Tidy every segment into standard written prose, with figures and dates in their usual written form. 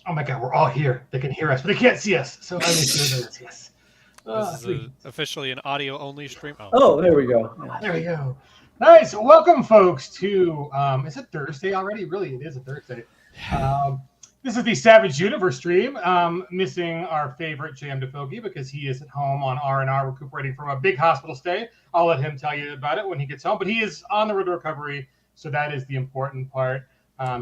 Oh my God, we're all here. They can hear us, but they can't see us. So I will hear this. Yes. This is officially an audio-only stream. Oh, there we go. Yeah. There we go. Nice. Welcome, folks, to is it Thursday already? Really, it is a Thursday. This is the Savage Universe stream. Missing our favorite JM DeFogie because he is at home on R&R recuperating from a big hospital stay. I'll let him tell you about it when he gets home. But he is on the road to recovery, so that is the important part.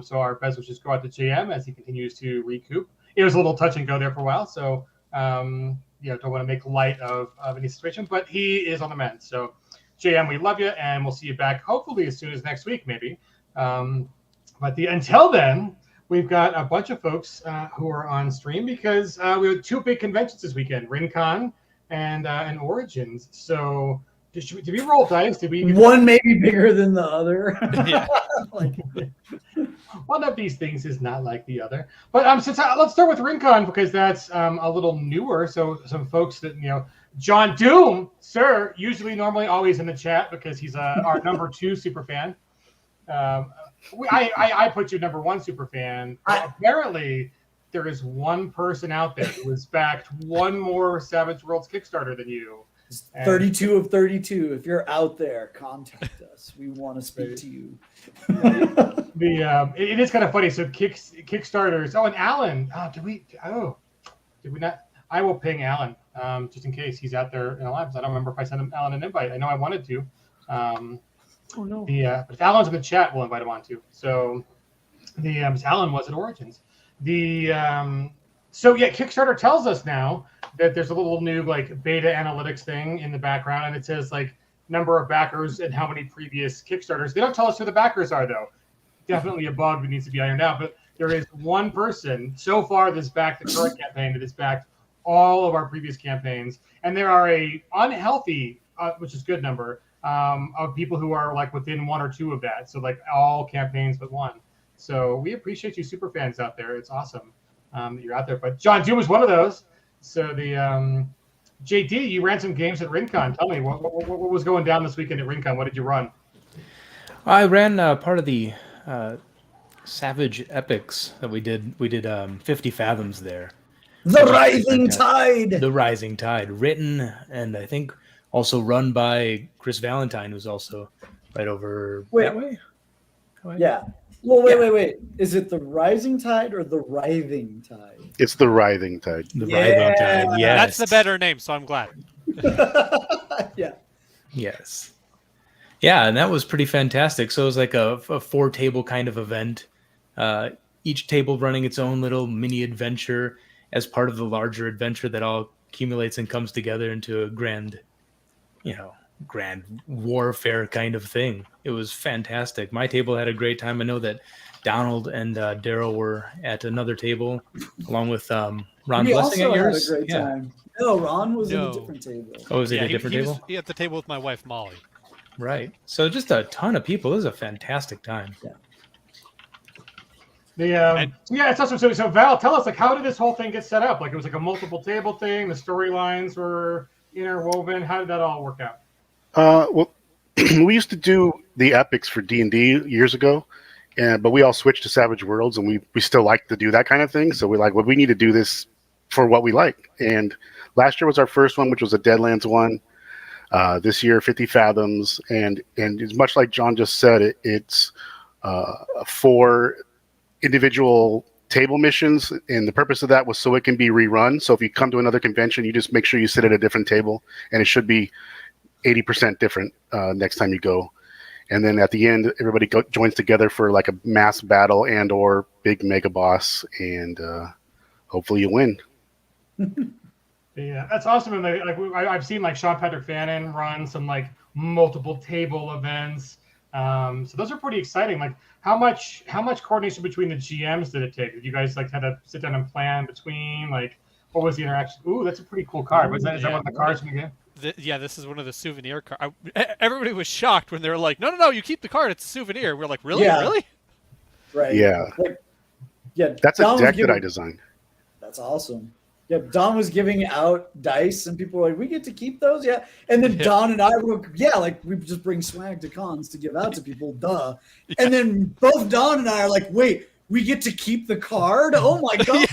So our best wishes go out to JM as he continues to recoup. It was a little touch and go there for a while, so don't want to make light of any situation, but he is on the mend. So JM, we love you, and we'll see you back hopefully as soon as next week, maybe. But until then, we've got a bunch of folks who are on stream because we have two big conventions this weekend, RinCon and Origins. So did we roll dice? Did we? One may be bigger than the other. Yeah. One of these things is not like the other. But let's start with RinCon because that's a little newer. So some folks that John Doom, sir, normally always in the chat because he's our number 2 super fan. I put you number 1 super fan. Apparently, there is one person out there who has backed one more Savage Worlds Kickstarter than you. 32 of 32. If you're out there, contact us. We want to speak to you. It is kind of funny. So Kickstarters. Oh, and Alan. Did we not? I will ping Alan just in case he's out there in live. I don't remember if I sent Alan an invite. I know I wanted to. Oh no. But if Alan's in the chat, we'll invite him on too. So Alan was at Origins. Kickstarter tells us now that there's a little new beta analytics thing in the background, and it says number of backers and how many previous Kickstarters. They don't tell us who the backers are though. Definitely a bug that needs to be ironed out. But there is one person so far that's backed the current campaign that has backed all of our previous campaigns, and there are a unhealthy, which is good number, of people who are within 1 or 2 of that. So all campaigns but one. So we appreciate you super fans out there. It's awesome that you're out there. But John Doom was one of those. So the JD, you ran some games at RinCon. Tell me what was going down this weekend at RinCon. What did you run? I ran part of the Savage Epics that we did. We did 50 Fathoms there. The Rising Tide. The Rising Tide, written and I think also run by Chris Valentine, who's also right over that way. Yeah. Well, wait. Is it the Rising Tide or the Writhing Tide? It's the Writhing Tide. The Writhing Tide, yes. That's the better name, so I'm glad. Yeah. Yes. Yeah, and that was pretty fantastic. So it was like a 4-table kind of event. Each table running its own little mini adventure as part of the larger adventure that all accumulates and comes together into a grand warfare kind of thing. It was fantastic. My table had a great time. I know that Donald and Daryl were at another table along with Ron Blessing at yours. Had a great time. No, Ron was at a different table. Oh, was it a different table? He at the table with my wife Molly. Right. So just a ton of people. It was a fantastic time. Yeah. It's awesome. So Val, tell us how did this whole thing get set up? It was a multiple table thing. The storylines were interwoven. How did that all work out? Well, we used to do the epics for D&D years ago, but we all switched to Savage Worlds, and we still like to do that kind of thing. So we're like, well, we need to do this for what we like. And last year was our first one, which was a Deadlands one. This year, 50 Fathoms, and it's much like John just said. It's 4 individual table missions, and the purpose of that was so it can be rerun. So if you come to another convention, you just make sure you sit at a different table, and it should be 80% different next time you go. And then at the end, everybody joins together for a mass battle and or big mega boss, and hopefully you win. Yeah, that's awesome. And I've seen Sean Patrick Fannin run some multiple table events. So those are pretty exciting. How much coordination between the GMs did it take? Did you guys had to sit down and plan between? What was the interaction? Ooh, that's a pretty cool card. Is that one of the cards from the game? This is one of the souvenir cards. Everybody was shocked when they were like, no, you keep the card. It's a souvenir. We're like, really? Yeah. Really? Right. Yeah. That's a deck that I designed. That's awesome. Yeah, Don was giving out dice, and people were like, we get to keep those? Yeah. And then Don and I were, we just bring swag to cons to give out to people, duh. And then both Don and I are like, wait, we get to keep the card. Oh my god!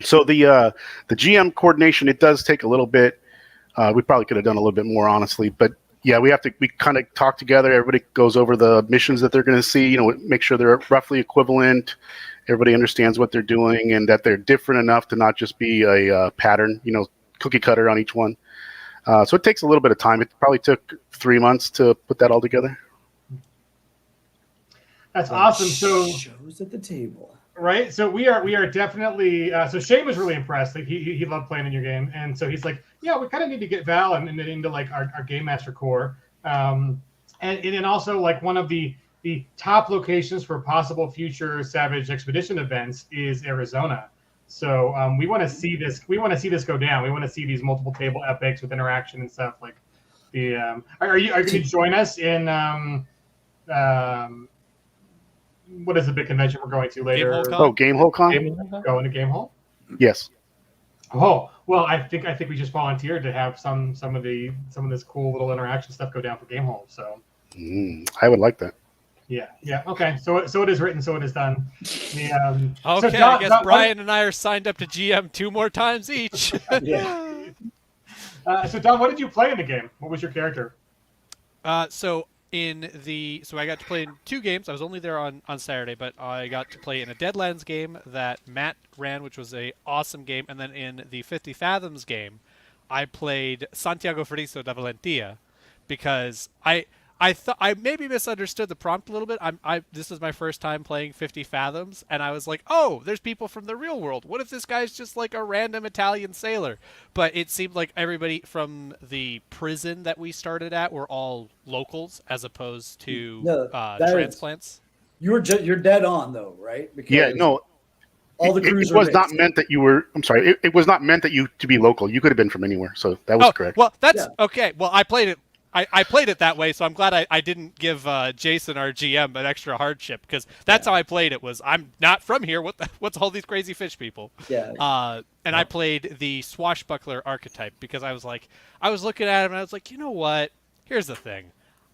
So the GM coordination, it does take a little bit. We probably could have done a little bit more, honestly, but yeah, we kind of talk together. Everybody goes over the missions that they're going to see. You know, make sure they're roughly equivalent. Everybody understands what they're doing and that they're different enough to not just be a pattern. You know, cookie cutter on each one. So it takes a little bit of time. It probably took 3 months to put that all together. That's awesome. So shows at the table. Right, so we are definitely. So Shane was really impressed. Like he loved playing in your game, and so he's like, yeah, we kind of need to get Val and into like our game master core, and also like one of the top locations for possible future Savage Expedition events is Arizona. So we want to see this. We want to see this go down. We want to see these multiple table epics with interaction and stuff. Like the are you going to join us in what is the big convention we're going to later? Gamehole Con. Going to Gamehole? Yes. Oh well, I think we just volunteered to have some of this cool little interaction stuff go down for Gamehole. So I would like that. Yeah. Okay. So it is written. So it is done. Okay. So I guess Brian and I are signed up to GM 2 more times each. Yeah. So Don, what did you play in the game? What was your character? So I got to play in 2 games. I was only there on Saturday, but I got to play in a Deadlands game that Matt ran, which was a awesome game, and then in the 50 Fathoms game, I played Santiago Friso da Valentia, because I thought I maybe misunderstood the prompt a little bit. This is my first time playing 50 Fathoms, and I was like, oh, there's people from the real world. What if this guy's just like a random Italian sailor? But it seemed like everybody from the prison that we started at were all locals, as opposed to transplants. You're dead on though, right? Because all the crews it was not meant that you were. I'm sorry. It was not meant that you to be local. You could have been from anywhere. So that was correct. Well, that's okay. Well, I played it. I played it that way, so I'm glad I didn't give Jason, our GM, an extra hardship, because that's how I played it. Was I'm not from here. What's all these crazy fish people? Yeah. And I played the swashbuckler archetype because I was looking at him and I was like, you know what? Here's the thing.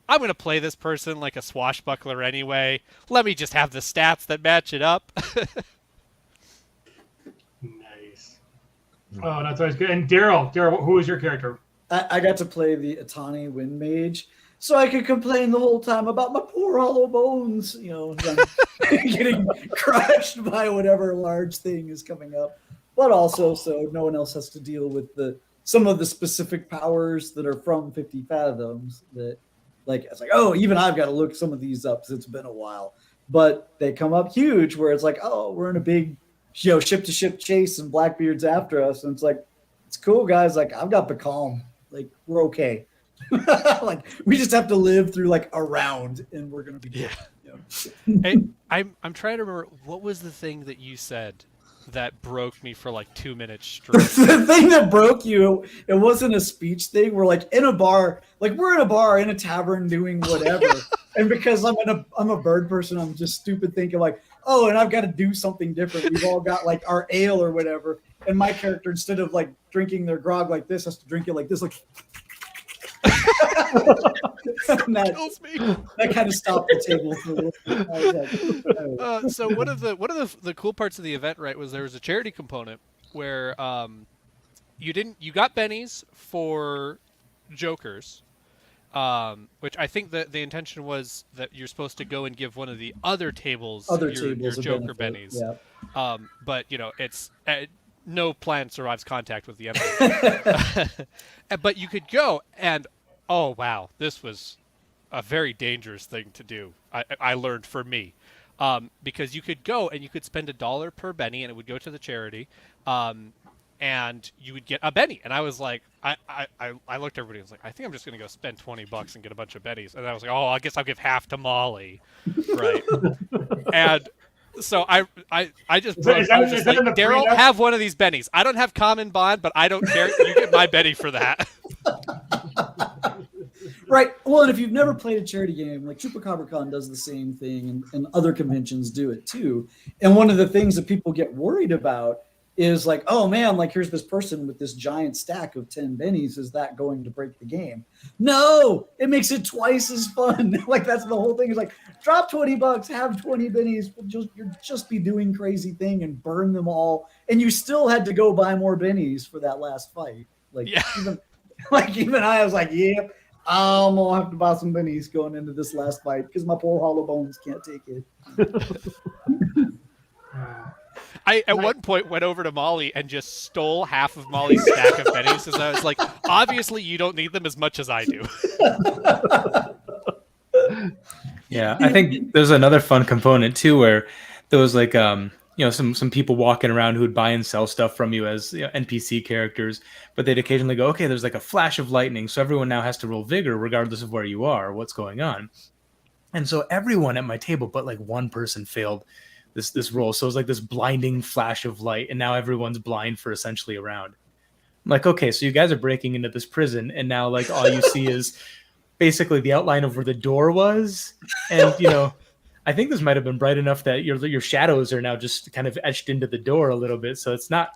I'm gonna play this person like a swashbuckler anyway. Let me just have the stats that match it up. Nice. Oh, that's always good. And Daryl, who was your character? I got to play the Atani Wind Mage, so I could complain the whole time about my poor hollow bones, getting crushed by whatever large thing is coming up. But also, so no one else has to deal with some of the specific powers that are from 50 Fathoms. That, like, it's like, oh, even I've got to look some of these up because it's been a while. But they come up huge, where it's like, oh, we're in a big, ship to ship chase, and Blackbeard's after us, and it's like, it's cool, guys. Like, I've got Becalm. Like, we're okay. Like, we just have to live through like a round, and we're gonna be good. Hey, I'm trying to remember, what was the thing that you said that broke me for like 2 minutes straight? The thing that broke you, it wasn't a speech thing. We're like in a bar, like we're in a bar in a tavern doing whatever, and because I'm a bird person, I'm just stupid thinking like, oh, and I've got to do something different. We've all got like our ale or whatever. And my character, instead of like drinking their grog like this, has to drink it like this, like. That kind of stopped the table for a little. So one of the cool parts of the event, right, was there was a charity component where you got bennies for jokers, which I think that the intention was that you're supposed to go and give one of the other tables your joker bennies. Yeah. But it's. No plan survives contact with the enemy. But you could go and, oh, wow, this was a very dangerous thing to do, I learned for me. Because you could go and you could spend $1 per Benny, and it would go to the charity, and you would get a Benny. And I was like, I looked at everybody and was like, I think I'm just going to go spend $20 and get a bunch of Bennies. And I was like, oh, I guess I'll give half to Molly. Right. And so I just Daryl, have one of these bennies. I don't have common bond, but I don't care. You get my Benny for that. Right. Well, and if you've never played a charity game, like CupacabraCon does the same thing, and other conventions do it too. And one of the things that people get worried about is like, oh man, like here's this person with this giant stack of 10 bennies. Is that going to break the game? No, it makes it twice as fun. Like that's the whole thing. Is like, drop $20, have 20 bennies. You'll just be doing crazy thing and burn them all. And you still had to go buy more bennies for that last fight. Like even I was like, yep, I'm gonna have to buy some bennies going into this last fight because my poor hollow bones can't take it. I at one point went over to Molly and just stole half of Molly's stack of bennies because I was like, obviously you don't need them as much as I do. Yeah, I think there's another fun component too, where there was like some people walking around who would buy and sell stuff from you as NPC characters, but they'd occasionally go, okay, there's like a flash of lightning, so everyone now has to roll vigor regardless of where you are or what's going on. And so everyone at my table, but like one person failed this roll. So it was like this blinding flash of light, and now everyone's blind for essentially a round. I'm like, okay, so you guys are breaking into this prison, and now like all you see is basically the outline of where the door was. And I think this might have been bright enough that your shadows are now just kind of etched into the door a little bit. So it's not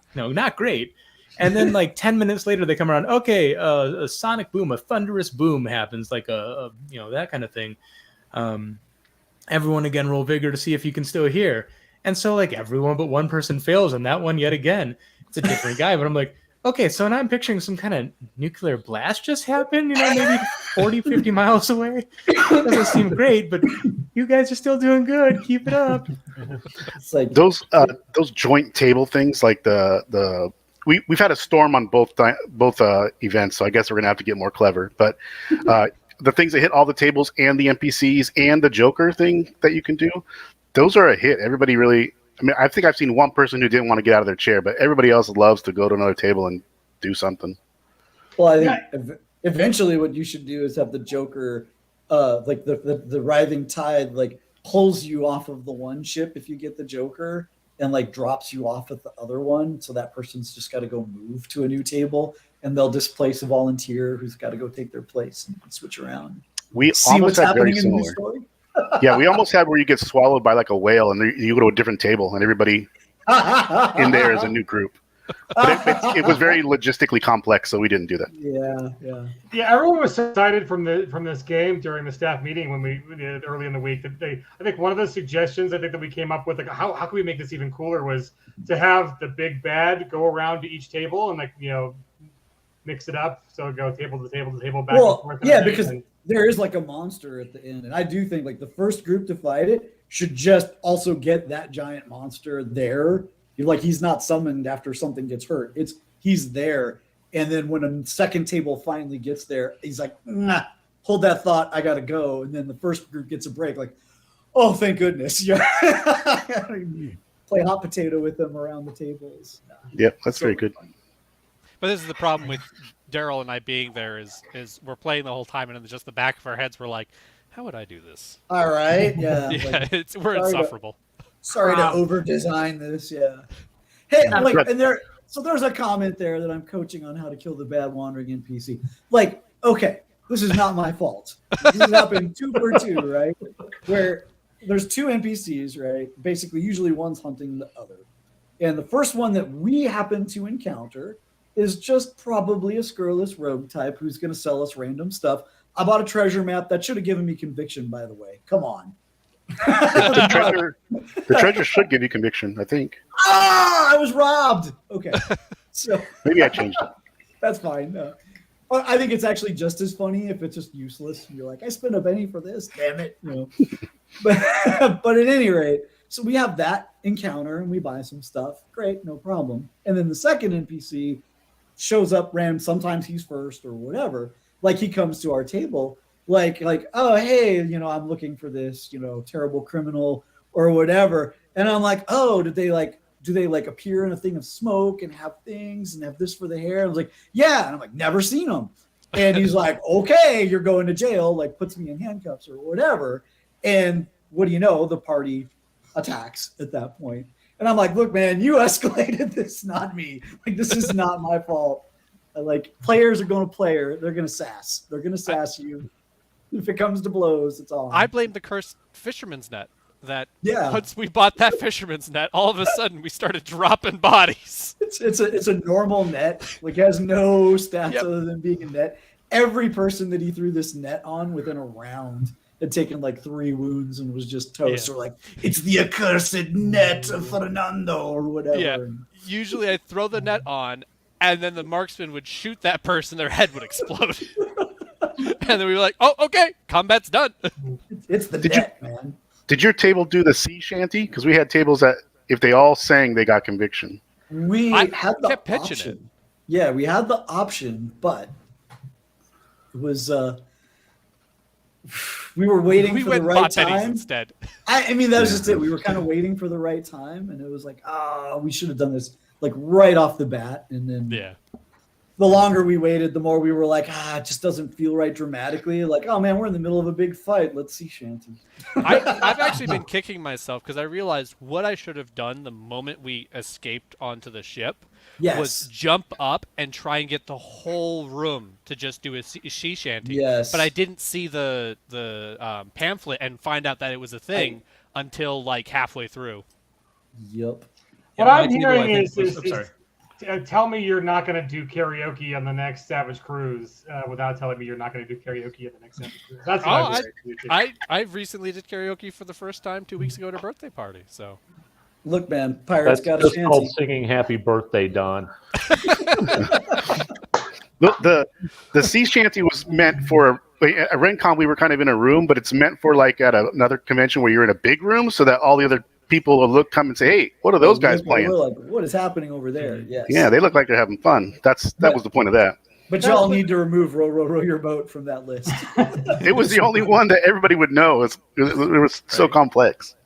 great. And then like 10 minutes later, they come around. Okay, a sonic boom, a thunderous boom happens, like a that kind of thing. Everyone again roll vigor to see if you can still hear. And so like everyone but one person fails, and that one yet again, it's a different guy. But I'm like, okay, so now I'm picturing some kind of nuclear blast just happened, maybe 40, 50 miles away. Doesn't seem great, but you guys are still doing good. Keep it up. It's like Those joint table things, like we've had a storm on both events, so I guess we're gonna have to get more clever. But the things that hit all the tables and the NPCs and the Joker thing that you can do, those are a hit. Everybody really, I think I've seen one person who didn't want to get out of their chair, but everybody else loves to go to another table and do something. Well, I think eventually what you should do is have the Joker, like the writhing tide, like pulls you off of the one ship if you get the Joker, and like drops you off at the other one. So that person's just got to go move to a new table, and they'll displace a volunteer who's got to go take their place and switch around. We almost had very similar. Yeah, we almost had where you get swallowed by like a whale, and you go to a different table, and everybody in there is a new group. But it was very logistically complex, so we didn't do that. Yeah. Everyone was so excited from this game during the staff meeting when we did early in the week that I think one of the suggestions that we came up with, like how can we make this even cooler, was to have the big bad go around to each table and mix it up, so go table to table to table, back and forth. Yeah, because there is like a monster at the end, and I do think like the first group to fight it should just also get that giant monster there. He's not summoned after something gets hurt. He's there, and then when a second table finally gets there, he's like, nah, hold that thought, I gotta go. And then the first group gets a break, like, oh, thank goodness. Yeah, play hot potato with them around the tables. Yep, that's very good. Fun. But this is the problem with Daryl and I being there is we're playing the whole time, and in just the back of our heads we're like, how would I do this? All right, yeah. Yeah, we're insufferable. Sorry to over-design this, yeah. Hey, there's a comment there that I'm coaching on how to kill the bad wandering NPC. Like, okay, this is not my fault. This has happened 2 for 2, right? Where there's 2 NPCs, right? Basically, usually one's hunting the other. And the first one that we happen to encounter is just probably a scurrilous rogue type who's going to sell us random stuff. I bought a treasure map that should have given me conviction, by the way. Come on. The treasure should give you conviction, I think. I was robbed. Okay, so maybe I changed it. That's fine. No. I think it's actually just as funny if it's just useless. You're like, I spent a penny for this, damn it. But at any rate, so we have that encounter and we buy some stuff. Great, no problem. And then the second NPC shows up random. Sometimes he's first or whatever. Like he comes to our table. Like, oh, hey, I'm looking for this, terrible criminal or whatever. And I'm like, oh, do they appear in a thing of smoke and have things and have this for the hair? I was like, yeah. And I'm like, never seen them. And he's like, okay, you're going to jail, like puts me in handcuffs or whatever. And what do you know? The party attacks at that point. And I'm like, look, man, you escalated this, not me. Like, this is not my fault. Like, players are going to player. They're going to sass. They're going to sass you. If it comes to blows, it's on. I blame the cursed fisherman's net. that Yeah. once we bought that fisherman's net, all of a sudden we started dropping bodies. It's a normal net, like has no stats Yep. other than being a net. Every person that he threw this net on within a round had taken like 3 wounds and was just toast, Yeah. or like, it's the accursed net of Fernando or whatever. Yeah. Usually I throw the net on, and then the marksman would shoot that person, their head would explode. And then we were like, oh, okay, combat's done. It's the Did net, man. Did your table do the sea shanty? Because we had tables that if they all sang, they got conviction. We I had the kept pitching option. it. Yeah, we had the option, but it was we were waiting We for went the and right bought Betty's time. instead. I mean, that was just it. We were kind of waiting for the right time, and it was like, we should have done this like right off the bat. And then Yeah. the longer we waited, the more we were like, it just doesn't feel right dramatically. Like, oh man, we're in the middle of a big fight. Let's see shanty. I've actually been kicking myself because I realized what I should have done the moment we escaped onto the ship Yes. was jump up and try and get the whole room to just do a sea shanty. Yes. But I didn't see the pamphlet and find out that it was a thing until like halfway through. Yep. What Yeah, I'm my table, hearing I think, is, was- is, I'm sorry. tell me you're not going to do karaoke on the next Savage Cruise without telling me you're not going to do karaoke on the next Savage Cruise. That's what Oh, I'm hearing. I recently did karaoke for the first time 2 weeks ago at a birthday party. So Look, man, pirates That's got a just shanty. called singing "Happy Birthday, Don." The sea shanty was meant for at RinCon. We were kind of in a room, but it's meant for like at another convention where you're in a big room, so that all the other people will come and say, "Hey, what are those guys playing?" We're like, what is happening over there? Yes. Yeah, they look like they're having fun. That was the point of that. But y'all need to remove row your boat from that list. It was the only one that everybody would know. It was so complex.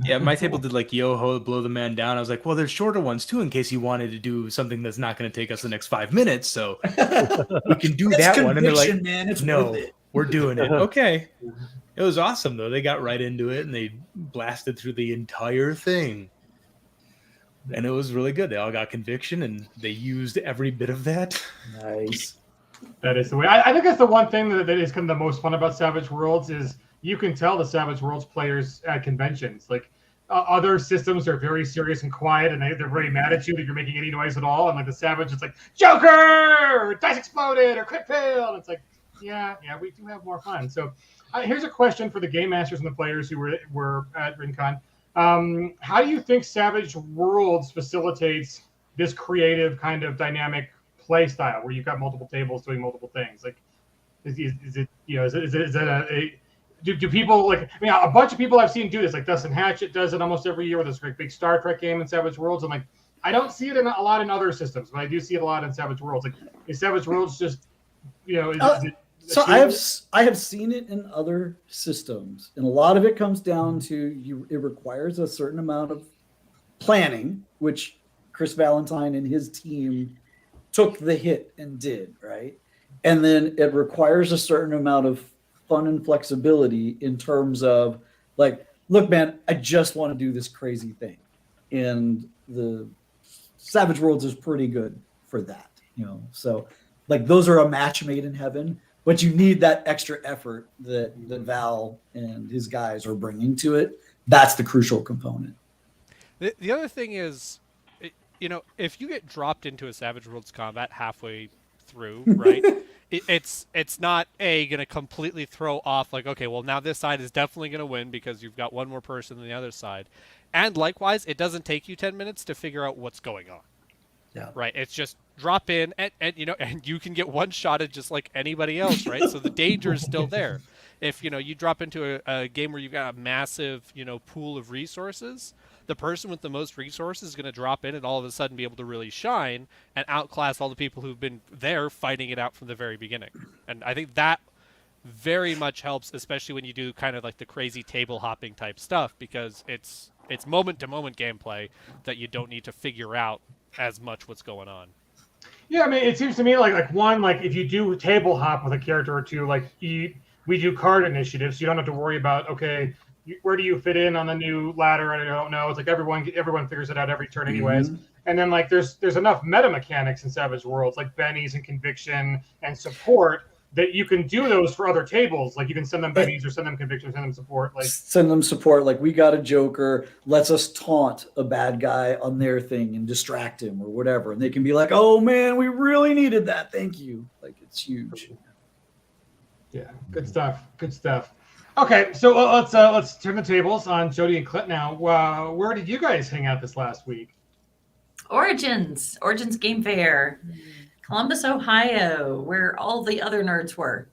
Yeah, my table did like yo-ho, blow the man down. I was like, well, there's shorter ones too in case you wanted to do something that's not going to take us the next 5 minutes. So we can do It's that one. And they're like, conviction, man. It's no, worth it. we're doing it. Okay. It was awesome though. They got right into it and they blasted through the entire thing. And it was really good. They all got conviction and they used every bit of that. Nice. That is the way. I think that's the one thing that is kind of the most fun about Savage Worlds is you can tell the Savage Worlds players at conventions. Like other systems are very serious and quiet, and they're very mad at you that you're making any noise at all. And like the Savage, it's like Joker, dice exploded, or crit fail. And it's like, yeah, we do have more fun. So here's a question for the game masters and the players who were at RinCon. How do you think Savage Worlds facilitates this creative kind of dynamic play style where you've got multiple tables doing multiple things? Like, is it do people like? I mean, a bunch of people I've seen do this. Like Dustin Hatchett does it almost every year with this great big Star Trek game in Savage Worlds. And like, I don't see it a lot in other systems, but I do see it a lot in Savage Worlds. Like, is Savage Worlds just is it So I have seen it in other systems, and a lot of it comes down to it requires a certain amount of planning, which Chris Valentine and his team took the hit and did, right? And then it requires a certain amount of fun and flexibility in terms of like, look, man, I just want to do this crazy thing. And the Savage Worlds is pretty good for that, So like those are a match made in heaven, but you need that extra effort that Val and his guys are bringing to it. That's the crucial component. the other thing is, if you get dropped into a Savage Worlds combat halfway through, right? It's not going to completely throw off like, okay, well now this side is definitely going to win because you've got one more person than the other side. And likewise, it doesn't take you 10 minutes to figure out what's going on. Yeah. Right. It's just drop in and you can get one shotted just like anybody else, right? So the danger is still there. If, you drop into a game where you've got a massive, pool of resources, the person with the most resources is going to drop in and all of a sudden be able to really shine and outclass all the people who've been there fighting it out from the very beginning. And I think that very much helps, especially when you do kind of like the crazy table hopping type stuff, because it's moment to moment gameplay that you don't need to figure out as much what's going on. Yeah, I mean, it seems to me like if you do table hop with a character or two, like we do card initiatives, you don't have to worry about, okay, where do you fit in on the new ladder? I don't know. It's like everyone figures it out every turn anyways. Mm-hmm. And then like there's enough meta mechanics in Savage Worlds, like bennies and conviction and support, that you can do those for other tables. Like you can send them bennies or send them conviction or send them support. Like send them support. Like we got a Joker, lets us taunt a bad guy on their thing and distract him or whatever. And they can be like, oh man, we really needed that. Thank you. Like it's huge. Yeah, good stuff. Good stuff. Okay, so let's turn the tables on Jody and Clint now. Where did you guys hang out this last week? Origins Game Fair, Columbus, Ohio, where all the other nerds were.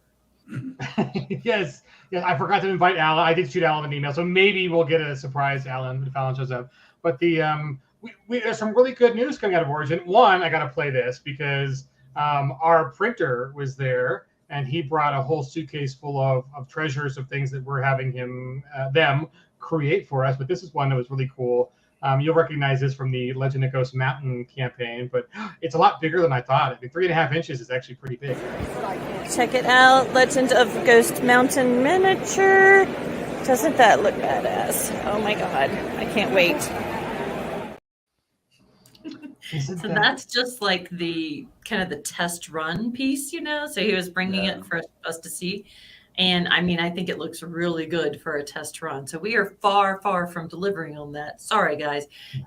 Yes, I forgot to invite Alan. I did shoot Alan an email, so maybe we'll get a surprise Alan if Alan shows up. But there's some really good news coming out of Origin. One, I got to play this because our printer was there, and he brought a whole suitcase full of treasures of things that we're having them create for us. But this is one that was really cool. You'll recognize this from the Legend of Ghost Mountain campaign, but it's a lot bigger than I thought. I mean, 3.5 inches is actually pretty big. Check it out, Legend of Ghost Mountain miniature. Doesn't that look badass? Oh my god, I can't wait. So that's just like the kind of the test run piece, So he was bringing it for us to see. And I mean, I think it looks really good for a test run. So we are far, far from delivering on that. Sorry, guys.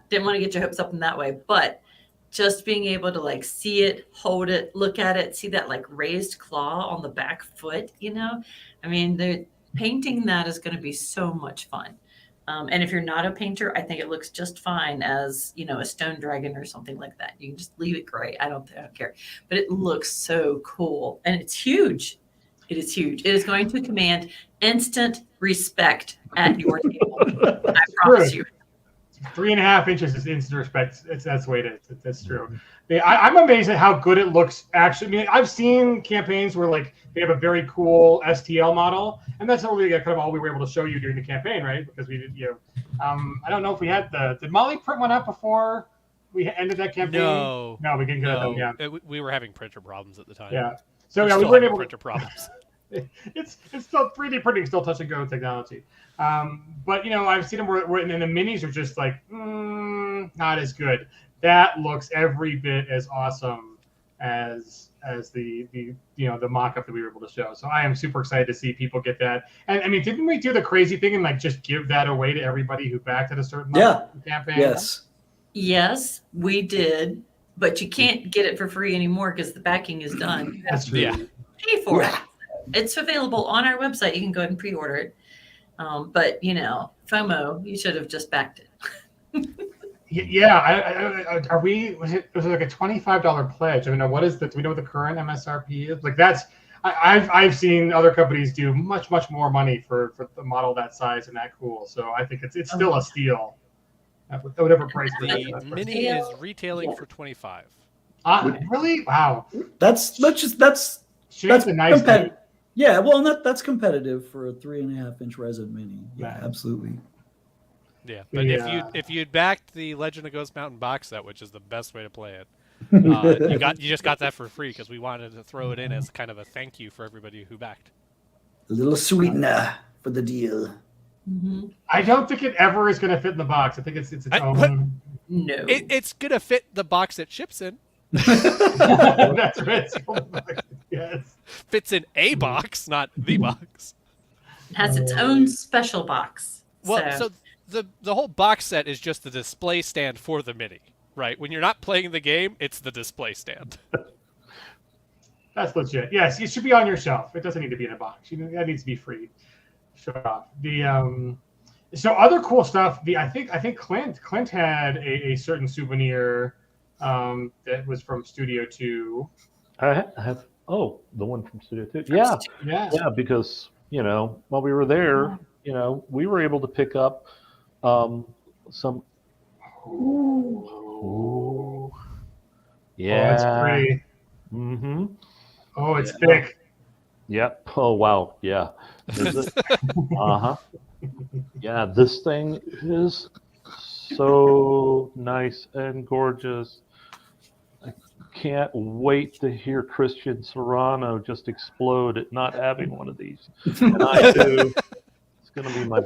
Didn't want to get your hopes up in that way. But just being able to like see it, hold it, look at it, see that like raised claw on the back foot, I mean, painting that is going to be so much fun. And if you're not a painter, I think it looks just fine as, a stone dragon or something like that. You can just leave it gray. I don't care. But it looks so cool. And it's huge. It is huge. It is going to command instant respect at your table. I promise you. 3.5 inches is instant respect. That's the way it is. That's true. I'm amazed at how good it looks. Actually, I mean, I've seen campaigns where like they have a very cool STL model, and that's not really kind of all we were able to show you during the campaign, right? Because we did, I don't know if we had did Molly print one out before we ended that campaign? No, we didn't get it done. Yeah, we were having printer problems at the time. Yeah, so we weren't able printer problems. It's still 3D printing, still touch and go technology. But I've seen them where in the minis are just like not as good. That looks every bit as awesome as the mock-up that we were able to show. So I am super excited to see people get that. And I mean, didn't we do the crazy thing and like just give that away to everybody who backed at a certain campaign? Yes, we did. But you can't get it for free anymore because the backing is done. That's true. Yeah. Pay for it. It's available on our website. You can go ahead and pre-order it. But FOMO, you should have just backed it. Yeah. Was it like a $25 pledge? I mean, do we know what the current MSRP is? Like I've seen other companies do much more money for the model that size and that cool. So I think it's still a steal. Whatever price the mini is retailing for $25. Really? Wow. That's a nice thing. Yeah, well, that's competitive for a 3.5-inch resin mini. Yeah, absolutely. Yeah, but if you'd backed the Legend of Ghost Mountain box set, which is the best way to play it, you just got that for free because we wanted to throw it in as kind of a thank you for everybody who backed. A little sweetener for the deal. Mm-hmm. I don't think it ever is going to fit in the box. I think it's its own. No, it's going to fit the box it ships in. That's right. Yes. Fits in a box, not the box. It has its own special box. Well, so the whole box set is just the display stand for the mini, right? When you're not playing the game, it's the display stand. That's legit. Yes, it should be on your shelf. It doesn't need to be in a box. That needs to be free. Show it off. So other cool stuff. I think Clint had a certain souvenir that was from Studio 2. I have the one from Studio 2. Yeah, because while we were there, we were able to pick up some. Ooh. Yeah. Oh, that's pretty. Mm-hmm. Oh, it's thick. Yep. Oh, wow. Yeah. Uh-huh. Yeah, this thing is so nice and gorgeous. I can't wait to hear Christian Serrano just explode at not having one of these. And I do. It's going to be my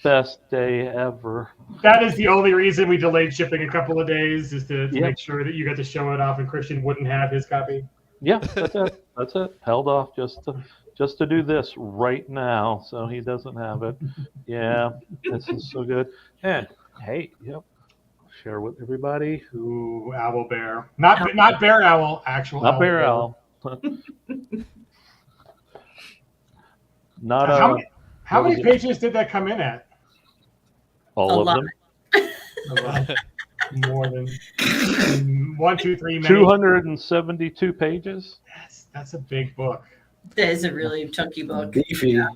best day ever. That is the only reason we delayed shipping a couple of days, is to make sure that you got to show it off and Christian wouldn't have his copy. Yeah, that's it. That's it. Held off just to do this right now, so he doesn't have it. Yeah, this is so good. And hey, yep, share with everybody. Ooh, owl bear. Not bear owl. Actual. Not owl bear bear. owl. Not How many pages did that come in at? all A of lot. them. More than 1, 2, 3. 272 pages. That's a big book. That is a really chunky book. Beefy. Yeah.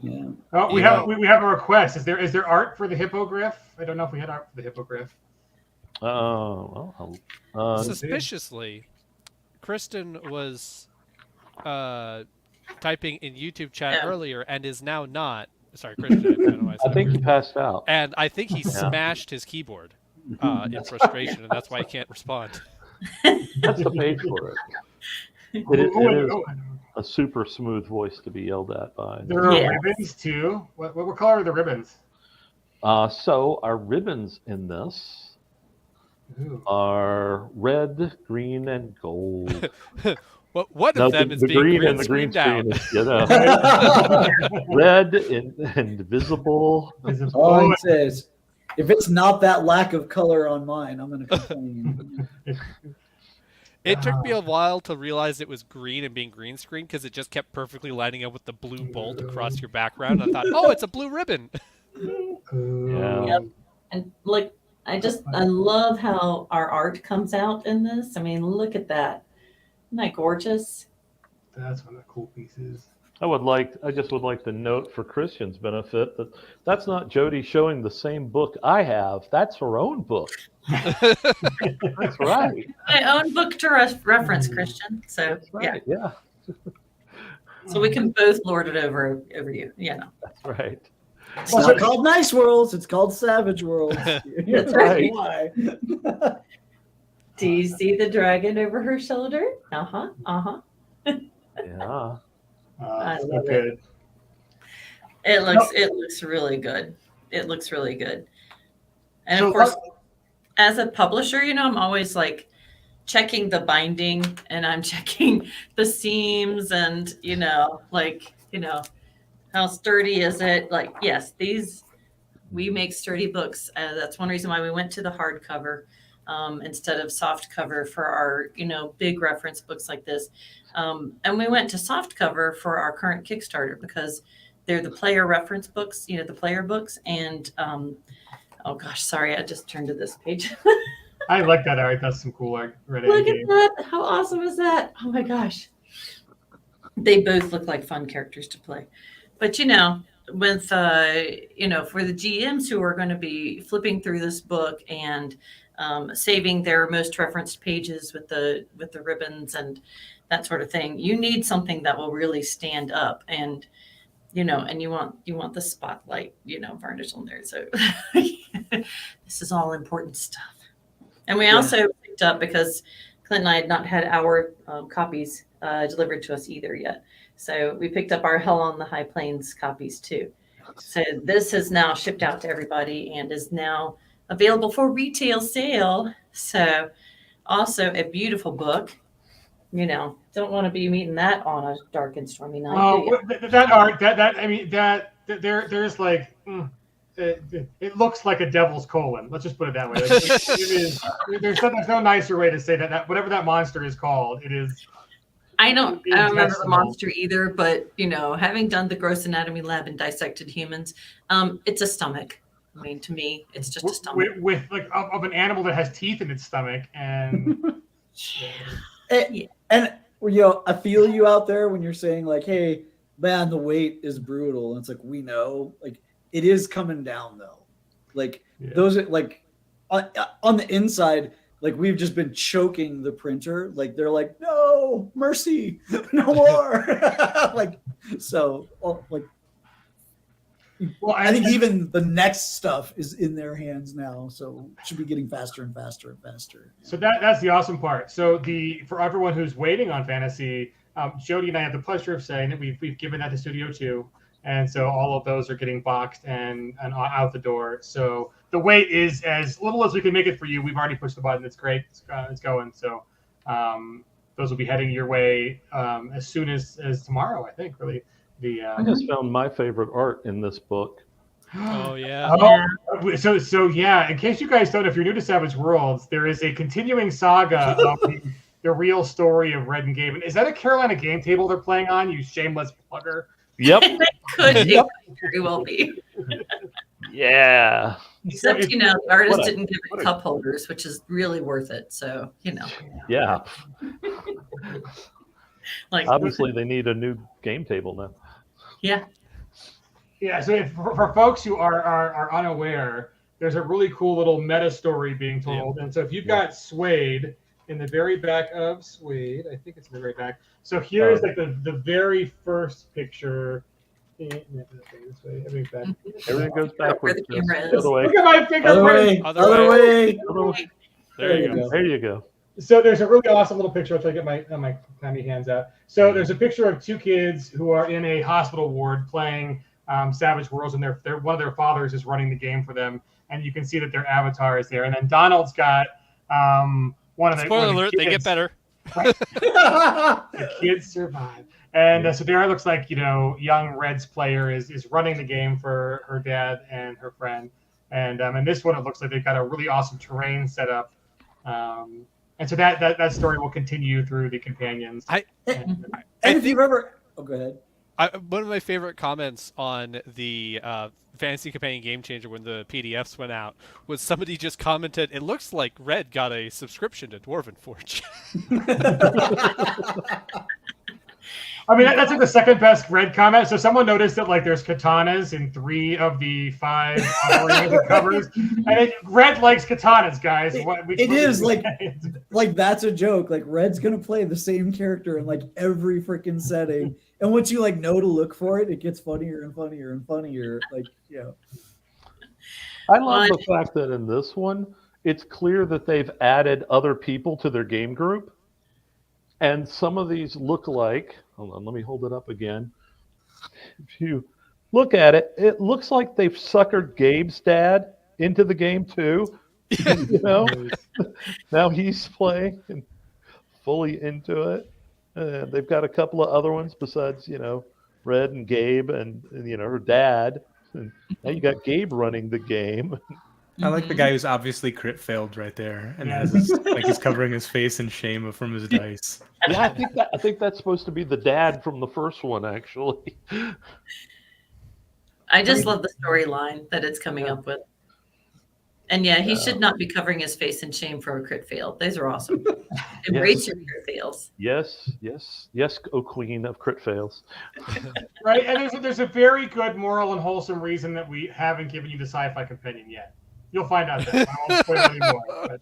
Oh, we have a request. Is there art for the hippogriff? I don't know if we had art for the hippogriff. Suspiciously, Kristen was typing in YouTube chat earlier and is now not. Sorry, Kristen. I don't know why I said I think he weird. passed out. And I think he smashed his keyboard in frustration, and that's why he can't respond. That's the page for it. It is a super smooth voice to be yelled at by. There are ribbons too. What color are the ribbons? So our ribbons in this are red, green, and gold. Well, one of them is the being green green and the green screened screen out. is, red and visible. All it says, if it's not that lack of color on mine, I'm going to complain. It took me a while to realize it was green and being green screen because it just kept perfectly lining up with the blue bolt across your background. I thought, oh, it's a blue ribbon. Yeah. Yep. And look, I love how our art comes out in this. I mean, look at that. Isn't that gorgeous? That's one of the cool pieces. I just would like to note for Christian's benefit that that's not Jody showing the same book I have. That's her own book. That's right. My own book to reference, Christian. So That's right. Yeah. So we can both lord it over you. Yeah. That's right. It's not called Nice Worlds. It's called Savage Worlds. That's right. Why? Do you see the dragon over her shoulder? Uh-huh. Uh-huh. Yeah. I So love good. It looks really good. It looks really good. And So of course, as a publisher, I'm always like checking the binding and I'm checking the seams and, how sturdy is it? Like, yes, we make sturdy books. That's one reason why we went to the hardcover instead of soft cover for our, big reference books like this. And we went to soft cover for our current Kickstarter because they're the player reference books, the player books. And, oh gosh, sorry, I just turned to this page. I like that art. That's some cool art. Look at that. How awesome is that? Oh my gosh. They both look like fun characters to play. But, with, for the GMs who are going to be flipping through this book and saving their most referenced pages with the ribbons and that sort of thing, you need something that will really stand up and and you want the spotlight varnish on there. So this is all important stuff. And we also picked up, because Clint and I had not had our copies delivered to us either yet, so we picked up our Hell on the High Plains copies too. So this is now shipped out to everybody and is now available for retail sale. So also a beautiful book. Don't want to be meeting that on a dark and stormy night. Oh, that art, there's like, it looks like a devil's colon. Let's just put it that way. There's no nicer way to say that whatever that monster is called, it is. I don't remember the monster either, but having done the Gross Anatomy Lab and dissected humans, it's a stomach. I mean, to me, it's just a stomach with like of an animal that has teeth in its stomach, and and I feel you out there when you're saying like, "Hey, man, the weight is brutal." And it's like, we know, like, it is coming down though. Like those are like on the inside. Like, we've just been choking the printer. Like, they're like, no, mercy, no more. Like, so, like, well, I think even the next stuff is in their hands now. So it should be getting faster and faster and faster. So that's the awesome part. So for everyone who's waiting on Fantasy, Jody and I have the pleasure of saying that we've given that to Studio 2. And so all of those are getting boxed and out the door. So the wait is as little as we can make it for you. We've already pushed the button. It's great. It's going. So those will be heading your way as soon as tomorrow. I think really I just found my favorite art in this book. Oh yeah. Oh, so yeah. In case you guys don't know, if you're new to Savage Worlds, there is a continuing saga of the real story of Red and Gabe. And is that a Carolina game table they're playing on? You shameless plugger. Yep. It could very well be. Yeah. Except, the artist didn't give it cup holders, which is really worth it. So, Yeah. Like, obviously, they need a new game table now. Yeah. Yeah. So for folks who are unaware, there's a really cool little meta story being told. And so if you've got Suede in the very back of Suede, I think it's in the very back. So here's like the very first picture. Everything goes backwards. Look at my fingerprint. Other way. There you go. There you go. So there's a really awesome little picture. I'll try to get my tiny hands out. So there's a picture of two kids who are in a hospital ward playing Savage Worlds, and they're one of their fathers is running the game for them, and you can see that their avatar is there. And then Donald's got one of the spoiler alert, they get better. Right? The kids survive. And so there it looks like, young Reds player is running the game for her dad and her friend. And in this one, it looks like they've got a really awesome terrain set up. And so that story will continue through the companions. If you've ever... Oh, go ahead. One of my favorite comments on the Fantasy Companion Game Changer when the PDFs went out was somebody just commented, "It looks like Red got a subscription to Dwarven Forge." I mean, that's like the second best Red comment. So someone noticed that there's katanas in 3 of the 5 covers, and Red likes katanas, guys. It is like that's a joke. Like Red's gonna play the same character in every freaking setting, and once you know to look for it, it gets funnier and funnier and funnier. I love the fact that in this one, it's clear that they've added other people to their game group. And some of these look like, hold on, let me hold it up again. If you look at it, it looks like they've suckered Gabe's dad into the game too. Now he's playing and fully into it. They've got a couple of other ones besides, Red and Gabe and her dad. And now you got Gabe running the game. I like the guy who's obviously crit failed right there, and has he's covering his face in shame from his dice. Yeah, I think that's supposed to be the dad from the first one, actually. I just love the storyline that it's coming up with. And he should not be covering his face in shame for a crit fail. Those are awesome. Embrace your crit fails. Yes, O Queen of crit fails. Right, and there's a very good moral and wholesome reason that we haven't given you the sci-fi companion yet. You'll find out that. I won't spoil anymore.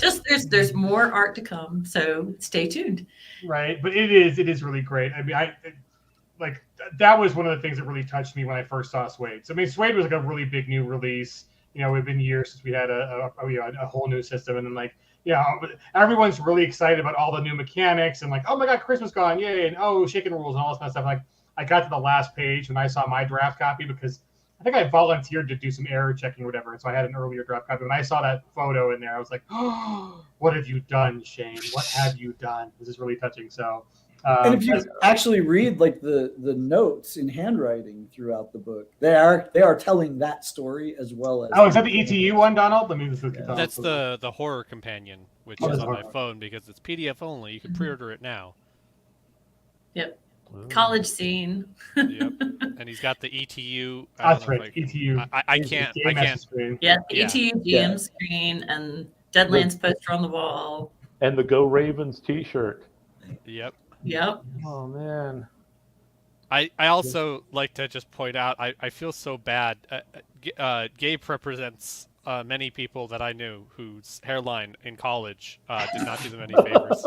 Just there's more art to come, so stay tuned. Right, but it is really great. I mean, that was one of the things that really touched me when I first saw Suede. So I mean, Suede was a really big new release. It's been years since we had a whole new system, and then everyone's really excited about all the new mechanics and oh my god, Christmas gone, yay, and shaken rules and all this kind of stuff. I got to the last page when I saw my draft copy because I think I volunteered to do some error checking or whatever, and so I had an earlier draft copy. When I saw that photo in there, I was like, "Oh, what have you done, Shane? What have you done?" This is really touching. So, and if you actually read the notes in handwriting throughout the book, they are telling that story as well as. Oh, is that the ETU one, Donald? Let me just look at that. That's the horror companion, which is on my phone because it's PDF only. You can pre-order it now. Yep. College scene. Yep. And he's got the ETU. That's right. ETU. I can't. Yeah, ETU GM screen and Deadlands poster on the wall. And the Go Ravens T-shirt. Yep. Oh man. I also like to just point out I feel so bad. Gabe represents many people that I knew whose hairline in college did not do them any favors.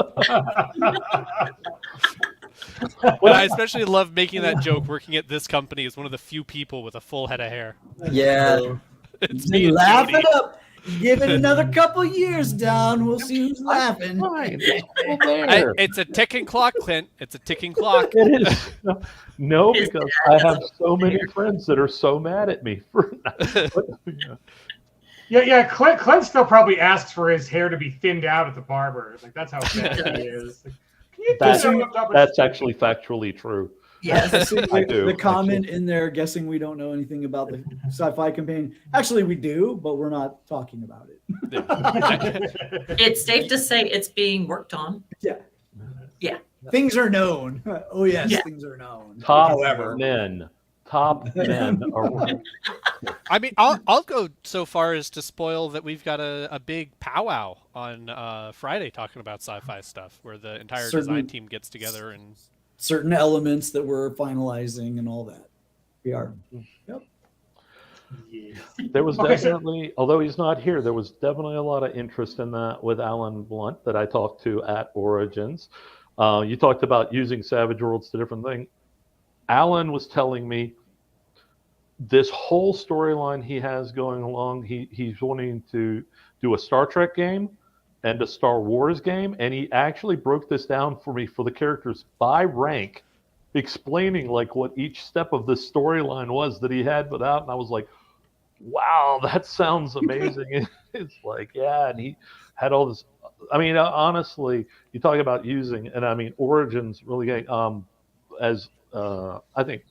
But I especially love making that joke working at this company as one of the few people with a full head of hair. Yeah. It's me and laugh Jody. it up. Give it another couple years down. We'll see who's laughing. It's a ticking clock, Clint. It's a ticking clock. It is. No, because I have so many friends that are so mad at me for Yeah. Clint still probably asks for his hair to be thinned out at the barber. Like that's how bad he is. Like, can you That's, thin it up top? that's actually factually true. Yes. I do, the comment actually. in there guessing we don't know anything about the sci-fi campaign. Actually, we do, but we're not talking about it. It's safe to say it's being worked on. Yeah. Yeah. Things are known. Oh yes, Yeah. things are known. Top However, men are. I mean, I'll go so far as to spoil that we've got a big powwow on Friday talking about sci-fi stuff, where the entire design team gets together and certain elements that we're finalizing and all that. We are. Yep. Yeah. There was Okay, so- definitely, although he's not here, there was definitely a lot of interest in that with Alan Blunt that I talked to at Origins. You talked about using Savage Worlds to different things. Alan was telling me this whole storyline he has going along, he's wanting to do a Star Trek game and a Star Wars game, and he actually broke this down for me for the characters by rank, explaining like what each step of the storyline was that he had put out, and I was like, wow, that sounds amazing. It's like, yeah, and he had all this. I mean, honestly, you talk about using, and I mean, Origins really getting, as I think,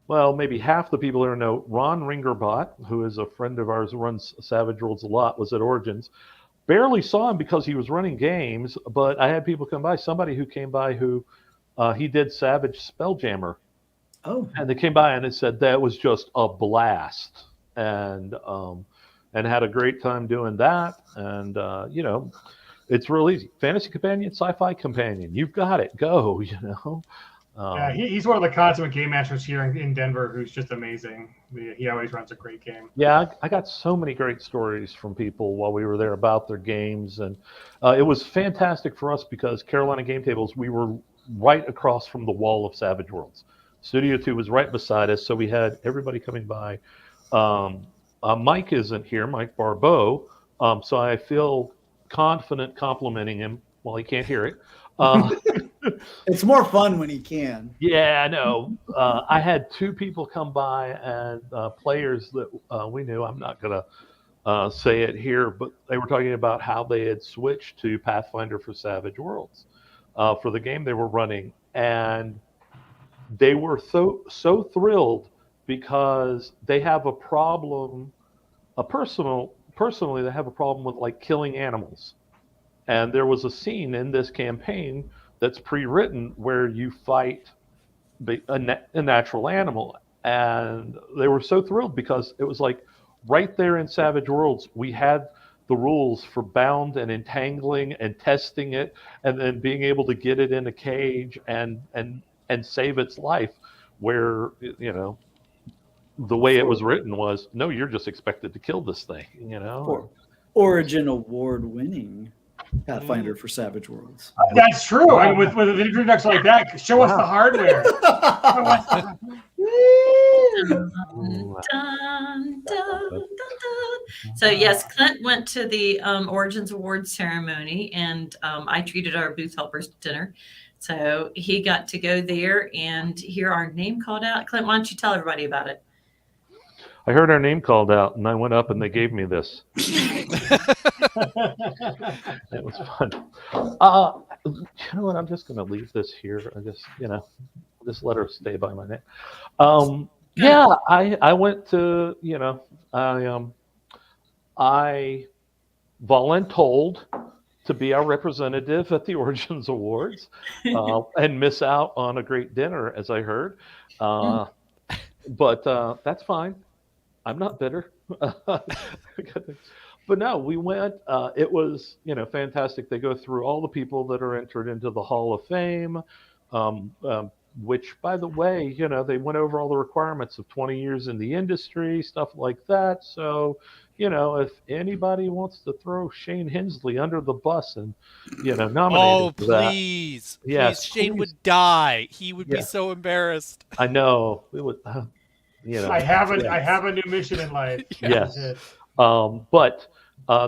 well, maybe half the people here know, Ron Ringerbot, who is a friend of ours who runs Savage Worlds a lot, was at Origins. Barely saw him because he was running games, but I had people come by. Somebody who came by who he did Savage Spelljammer. Oh. And they came by and they said that was just a blast. And had a great time doing that. And, you know, it's real easy. Fantasy Companion, Sci-Fi Companion. You've got it. Go, you know. Yeah, he's one of the consummate game masters here in Denver who's just amazing. He always runs a great game. Yeah, I got so many great stories from people while we were there about their games. And it was fantastic for us because Carolina Game Tables, we were right across from the wall of Savage Worlds. Studio 2 was right beside us, so we had everybody coming by. Mike isn't here, Mike Barbeau, so I feel confident complimenting him while he can't hear it. It's more fun when he can. Yeah, I know. I had two people come by and players that we knew. I'm not going to say it here, but they were talking about how they had switched to Pathfinder for Savage Worlds for the game they were running. And they were so thrilled because they have a problem, personally, they have a problem with like killing animals. And there was a scene in this campaign that's pre-written where you fight a natural animal. And they were so thrilled because it was like right there in Savage Worlds, we had the rules for bound and entangling and testing it and then being able to get it in a cage and save its life, where, you know, the way it was written was, no, you're just expected to kill this thing, you know. Origin award-winning Pathfinder for Savage Worlds. That's true. I mean, with an introduction like that, show us the hardware. Dun, dun, dun, dun. So yes, Clint went to the Origins Awards ceremony, and I treated our booth helpers to dinner. So he got to go there and hear our name called out. Clint, why don't you tell everybody about it? I heard our name called out, and I went up, and they gave me this. It was fun. You know what? I'm just going to leave this here. I just, you know, just let her stay by my name. Yeah, I went to, you know, I voluntold to be our representative at the Origins Awards and miss out on a great dinner, as I heard. But that's fine. I'm not bitter. But no, we went. It was, you know, fantastic. They go through all the people that are entered into the Hall of Fame, which, by the way, you know, they went over all the requirements of 20 years in the industry, stuff like that. So, you know, if anybody wants to throw Shane Hensley under the bus and, you know, nominate him for that. Please. Yes, Shane please. would die. He would be Yeah. so embarrassed. I know. It would, you know. I have a new mission in life. Yes. But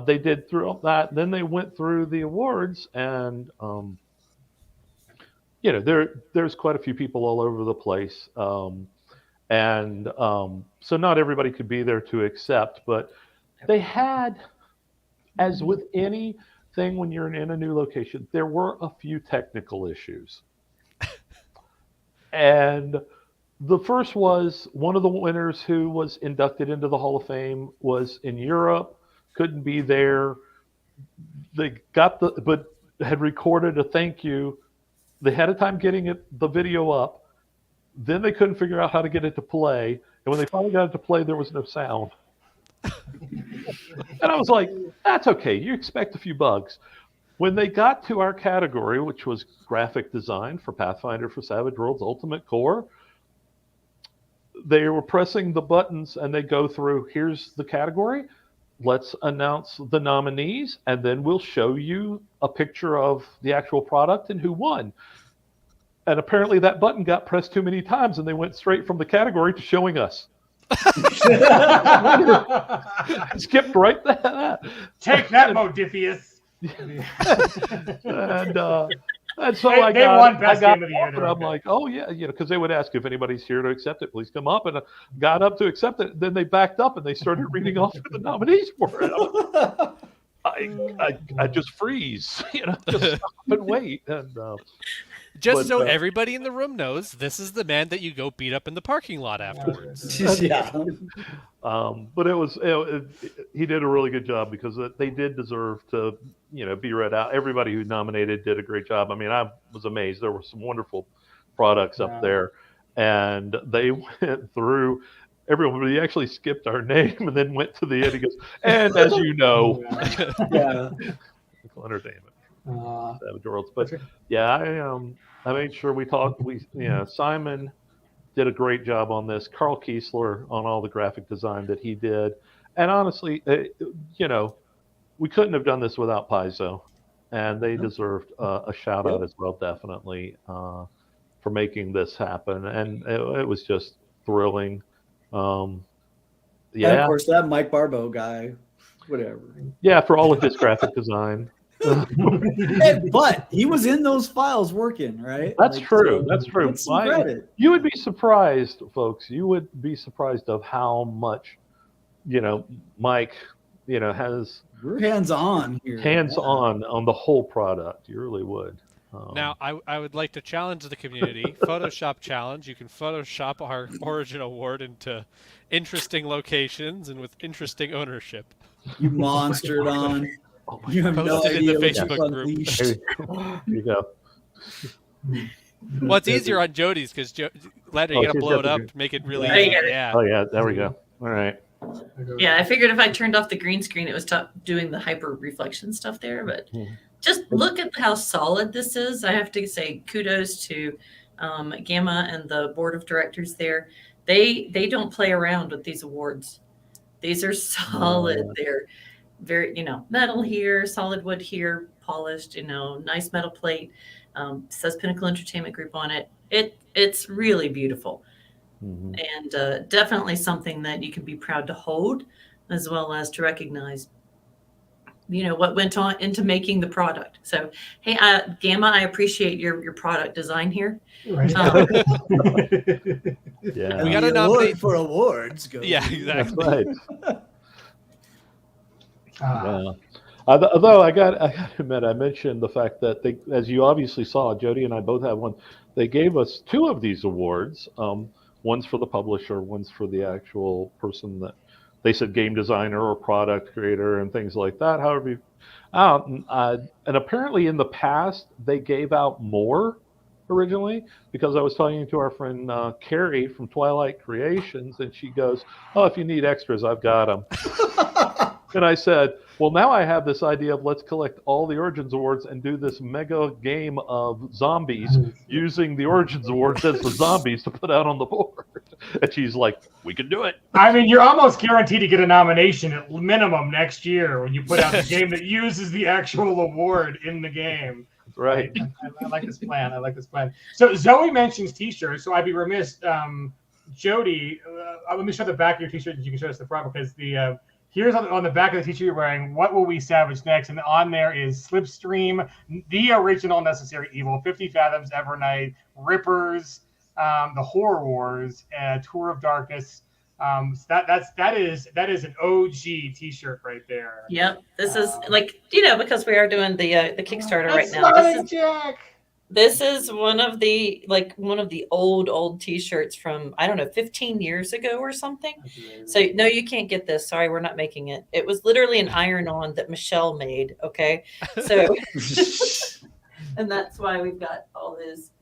they did through all that. Then they went through the awards, and you know, there's quite a few people all over the place, and so not everybody could be there to accept. But They had, as with anything when you're in a new location, there were a few technical issues. And the first was one of the winners who was inducted into the Hall of Fame was in Europe, couldn't be there. They but had recorded a thank you. They had a time getting the video up. Then they couldn't figure out how to get it to play. And when they finally got it to play, there was no sound. And I was like, that's okay. You expect a few bugs. When they got to our category, which was graphic design for Pathfinder for Savage Worlds Ultimate Core, they were pressing the buttons and they go through, here's the category. Let's announce the nominees, and then we'll show you a picture of the actual product and who won. And apparently that button got pressed too many times, and they went straight from the category to showing us. Skipped right to that. Take that, Modifius. And so I got I'm like, oh yeah, because they would ask if anybody's here to accept it, please come up. And I got up to accept it. Then they backed up and they started reading off the nominees for it. I just freeze, just stop and wait. And everybody in the room knows, this is the man that you go beat up in the parking lot afterwards. Yeah. But he did a really good job because they did deserve to, be read out. Everybody who nominated did a great job. I mean, I was amazed. There were some wonderful products up there, and they went through everyone. He actually skipped our name and then went to the end. He goes, and as you know, entertainment, Savage Worlds. But yeah, I made sure we talked. Simon did a great job on this. Carl Kiesler on all the graphic design that he did, and honestly, we couldn't have done this without Paizo, and they deserved a shout out as well, definitely, for making this happen. And it was just thrilling. And of course, that Mike Barbeau guy, whatever. Yeah, for all of his graphic design. But he was in those files working, right? That's true. That's true. You would be surprised, folks. You would be surprised of how much, Mike, has. You're hands-on here. Hands-on the whole product. You really would. Now, I would like to challenge the community. Photoshop challenge. You can Photoshop our Origin Award into interesting locations and with interesting ownership. You monstered on. You have no idea in the Facebook group. There you go. Well, it's easier on Jody's because later you got to blow it up to make it really easy. Yeah. Oh, yeah. There we go. All right. Yeah, I figured if I turned off the green screen, it was doing the hyper reflection stuff there. But just look at how solid this is. I have to say kudos to Gamma and the board of directors there. They don't play around with these awards. These are solid. They're very, metal here, solid wood here, polished, nice metal plate. Says Pinnacle Entertainment Group on it. It's really beautiful. And definitely something that you can be proud to hold, as well as to recognize, what went on into making the product. So, hey, Gamma, I appreciate your product design here. Right. Yeah, we got to nominate for awards. Yeah, exactly. That's right. Although I got to admit, I mentioned the fact that they, as you obviously saw, Jody and I both have one. They gave us 2 of these awards. One's for the publisher, one's for the actual person that they said game designer or product creator and things like that. However, and apparently in the past they gave out more originally, because I was talking to our friend Carrie from Twilight Creations, and she goes, "Oh, if you need extras, I've got them." And I said, well, now I have this idea of let's collect all the Origins Awards and do this mega game of zombies using the Origins Awards as the zombies to put out on the board. And she's like, we can do it. I mean, you're almost guaranteed to get a nomination at minimum next year when you put out the game that uses the actual award in the game. Right. I like this plan. So Zoe mentions T-shirts, so I'd be remiss, Jody, let me show the back of your T-shirt and you can show us the front, because the here's on the back of the T-shirt you're wearing, what will we savage next? And on there is Slipstream, the original Necessary Evil, 50 Fathoms, Evernight, Rippers, the Horror Wars, Tour of Darkness, So that is an OG T-shirt right there. Yep. This is like, because we are doing the Kickstarter right now. Smiling Jack. This is one of the old T-shirts from, I don't know, 15 years ago or something. So no, you can't get this. Sorry, we're not making it. It was literally an iron-on that Michelle made. Okay, so and that's why we've got all those,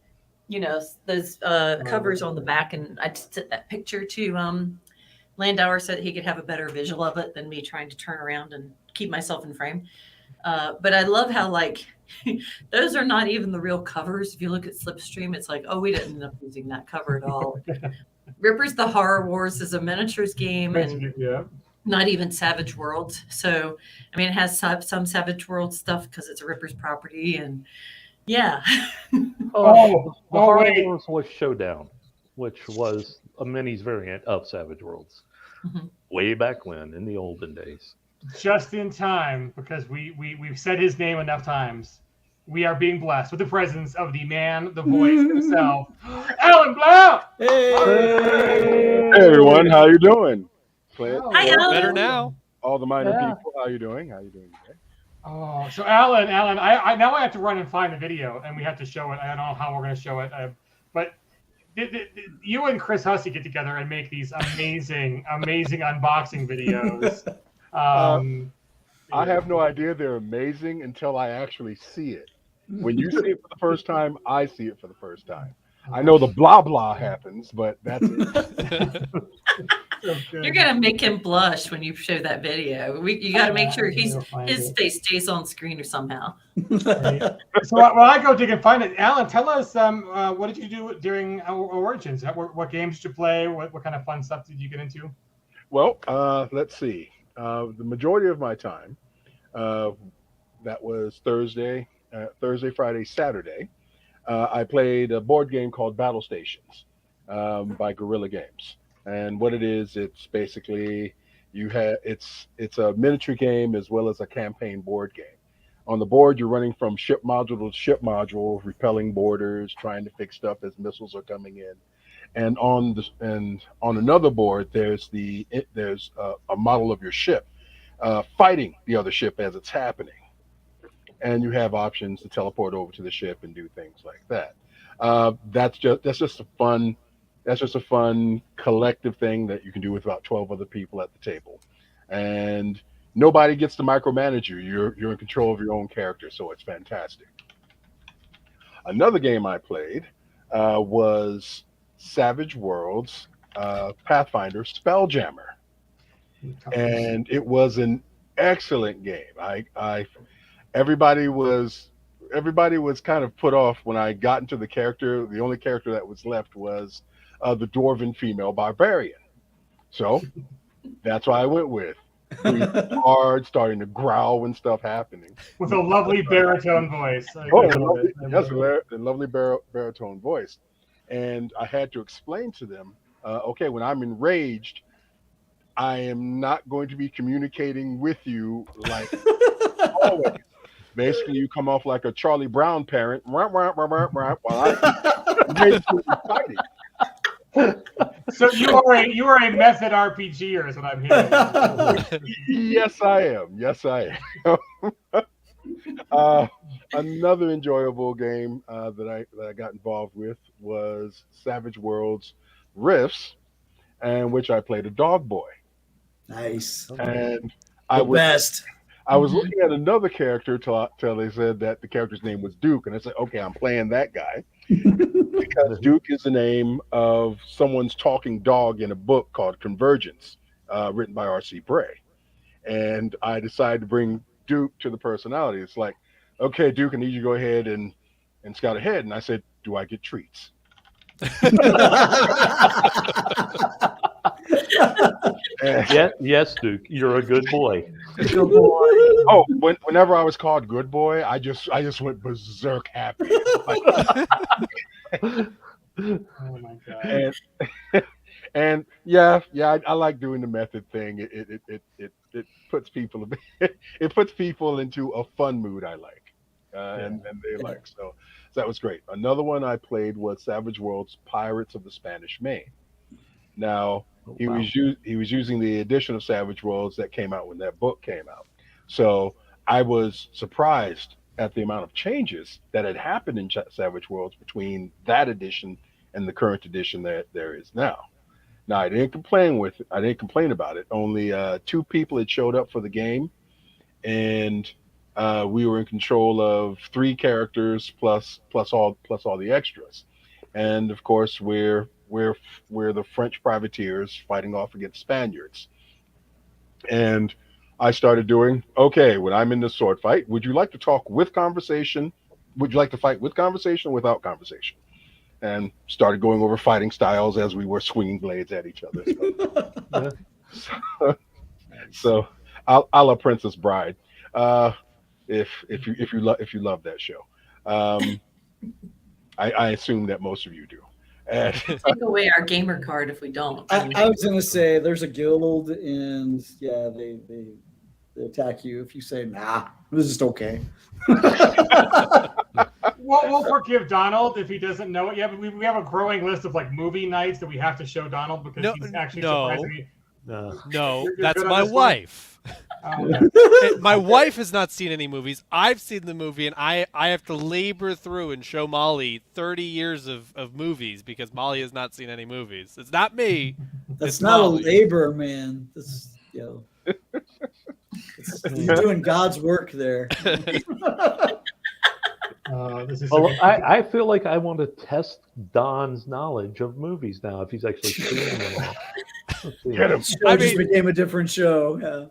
those covers on the back. And I just took that picture to Landauer so that he could have a better visual of it than me trying to turn around and keep myself in frame. But I love how those are not even the real covers. If you look at Slipstream, it's like, oh, we didn't end up using that cover at all. Ripper's the Horror Wars is a miniatures game, and not even Savage Worlds. So, I mean, it has some Savage Worlds stuff because it's a Ripper's property, and yeah. The Horror Wars was Showdown, which was a minis variant of Savage Worlds, way back when in the olden days. Just in time, because we've said his name enough times. We are being blessed with the presence of the man, the voice himself, Alan Blau. Hey everyone, how you doing? Hi, Alan. Better now. All the minor people, how you doing? How you doing today? Oh, so Alan, I now I have to run and find the video, and we have to show it. I don't know how we're going to show it, but you and Chris Hussey get together and make these amazing unboxing videos. I have no idea they're amazing until I actually see it. When you see it for the first time, I see it for the first time. I know the blah blah happens, but that's it. You're gonna make him blush when you show that video. You got to make sure his face stays on screen or somehow. So while I go dig and find it, Alan, tell us what did you do during Origins? What games did you play? What kind of fun stuff did you get into? Well, let's see. The majority of my time, that was Thursday, Friday, Saturday. I played a board game called Battle Stations by Guerrilla Games, and what it is, it's basically it's a miniature game as well as a campaign board game. On the board, you're running from ship module to ship module, repelling borders, trying to fix stuff as missiles are coming in. And on another board, there's a model of your ship fighting the other ship as it's happening, and you have options to teleport over to the ship and do things like that. That's just a fun collective thing that you can do with about 12 other people at the table, and nobody gets to micromanage you. You're in control of your own character, so it's fantastic. Another game I played was Savage Worlds Pathfinder Spelljammer, and it was an excellent game. Everybody was kind of put off when I got into the character. The only character that was left was the dwarven female barbarian, so that's why I went with. Hard, starting to growl when stuff happening with a lovely baritone voice. The lovely baritone voice. And I had to explain to them, okay, when I'm enraged, I am not going to be communicating with you like always. Basically, you come off like a Charlie Brown parent while I'm fighting. So you are a method RPGer, is what I'm hearing. Yes, I am. Another enjoyable game that I got involved with was Savage Worlds Rifts, and which I played a dog boy. Nice. And I was looking at another character till they said that the character's name was Duke, and I said, okay, I'm playing that guy. Because Duke is the name of someone's talking dog in a book called Convergence, written by R.C. Bray. And I decided to bring Duke to the personality. It's like, okay, Duke, I need you to go ahead and scout ahead. And I said, do I get treats? Yes, Duke, you're a good boy. Good boy. Oh, whenever I was called good boy, I just went berserk happy. Oh my god! And yeah, I like doing the method thing. It puts people into a fun mood. I like, and they like so that was great. Another one I played was Savage Worlds Pirates of the Spanish Main. Now, He was using the edition of Savage Worlds that came out when that book came out. So I was surprised at the amount of changes that had happened in Savage Worlds between that edition and the current edition that there is now. Now I didn't complain about it. Only 2 people had showed up for the game, and we were in control of 3 characters plus all the extras. And of course we're the French privateers fighting off against Spaniards. And I started doing, okay, when I'm in the sword fight, would you like to talk with conversation? Would you like to fight with conversation or without conversation? And started going over fighting styles as we were swinging blades at each other. So a la Princess Bride, if you love that show. I assume that most of you do. And take away our gamer card if we don't. I was gonna say there's a guild, and yeah, they attack you if you say nah. This is just okay. We'll forgive Donald if he doesn't know it yet. But we have a growing list of like movie nights that we have to show Donald because he's actually surprisingly. No, You're that's good on my this one? wife. Okay. My wife has not seen any movies. I've seen the movie, and I have to labor through and show Molly 30 years of movies because Molly has not seen any movies. It's not me. That's it's not Molly. a labor, man. This, you're doing God's work there. This is Well, okay. I feel like I want to test Don's knowledge of movies now if he's actually seen them all. Let's see. get him. Show just became a different show. Yeah.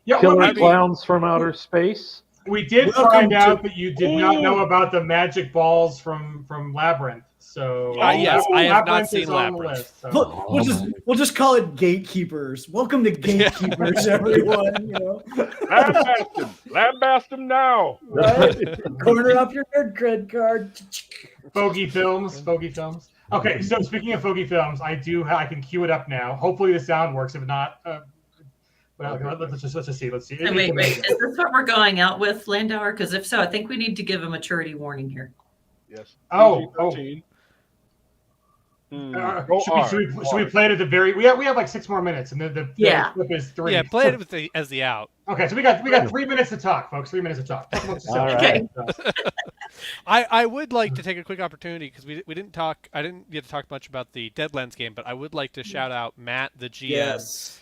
Yeah, Killer Clowns from Outer Space. we did Welcome find to- out that you did not know about the magic balls from Labyrinth. So Yes, I have not is seen on the Labyrinth. list, so. We'll just call it gatekeepers. Welcome to gatekeepers, everyone. You know, Lambast him now. right? Corner up your nerd cred card. Fogey Films. Okay, so speaking of Fogey Films, I can cue it up now. Hopefully the sound works. If not, well, let's just see. Let's see. And wait. Is this what we're going out with, Landauer? Because if so, I think we need to give a maturity warning here. Yes. Oh. PG-13. Should we play it at the very? We have like 6 more minutes, and then the clip is 3. Yeah, play it with as the out. Okay, so we got 3 minutes to talk, folks. 3 minutes to talk. Talk about All yourself. right. I would like to take a quick opportunity because we didn't talk. I didn't get to talk much about the Deadlands game, but I would like to shout out Matt, the GM. Yes.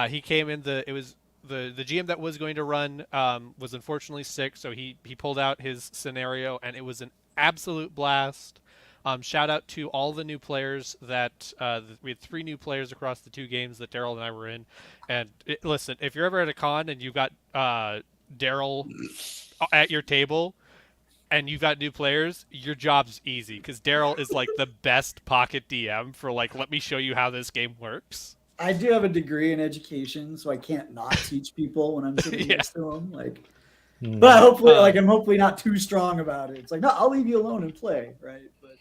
He came in the GM that was going to run was unfortunately sick, so he pulled out his scenario, and it was an absolute blast. Shout out to all the new players that we had 3 new players across the 2 games that Daryl and I were in. And listen, if you're ever at a con and you've got Daryl at your table and you've got new players, your job's easy because Daryl is like the best pocket DM for like, let me show you how this game works. I do have a degree in education, so I can't not teach people when I'm sitting next to them. Like, but hopefully, I'm hopefully not too strong about it. It's like, no, I'll leave you alone and play, right? But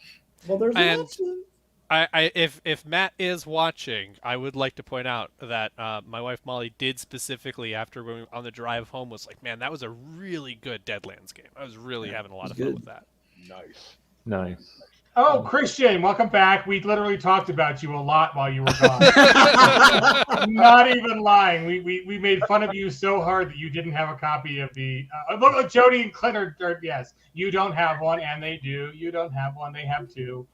well, there's an option. If Matt is watching, I would like to point out that my wife Molly did specifically after we were on the drive home was like, man, that was a really good Deadlands game. I was really having a lot of fun with that. Nice. Oh, Christian, welcome back. We literally talked about you a lot while you were gone. Not even lying. We made fun of you so hard that you didn't have a copy of the. Look, Jody and Clint are yes. You don't have one, and they do. You don't have one. They have 2.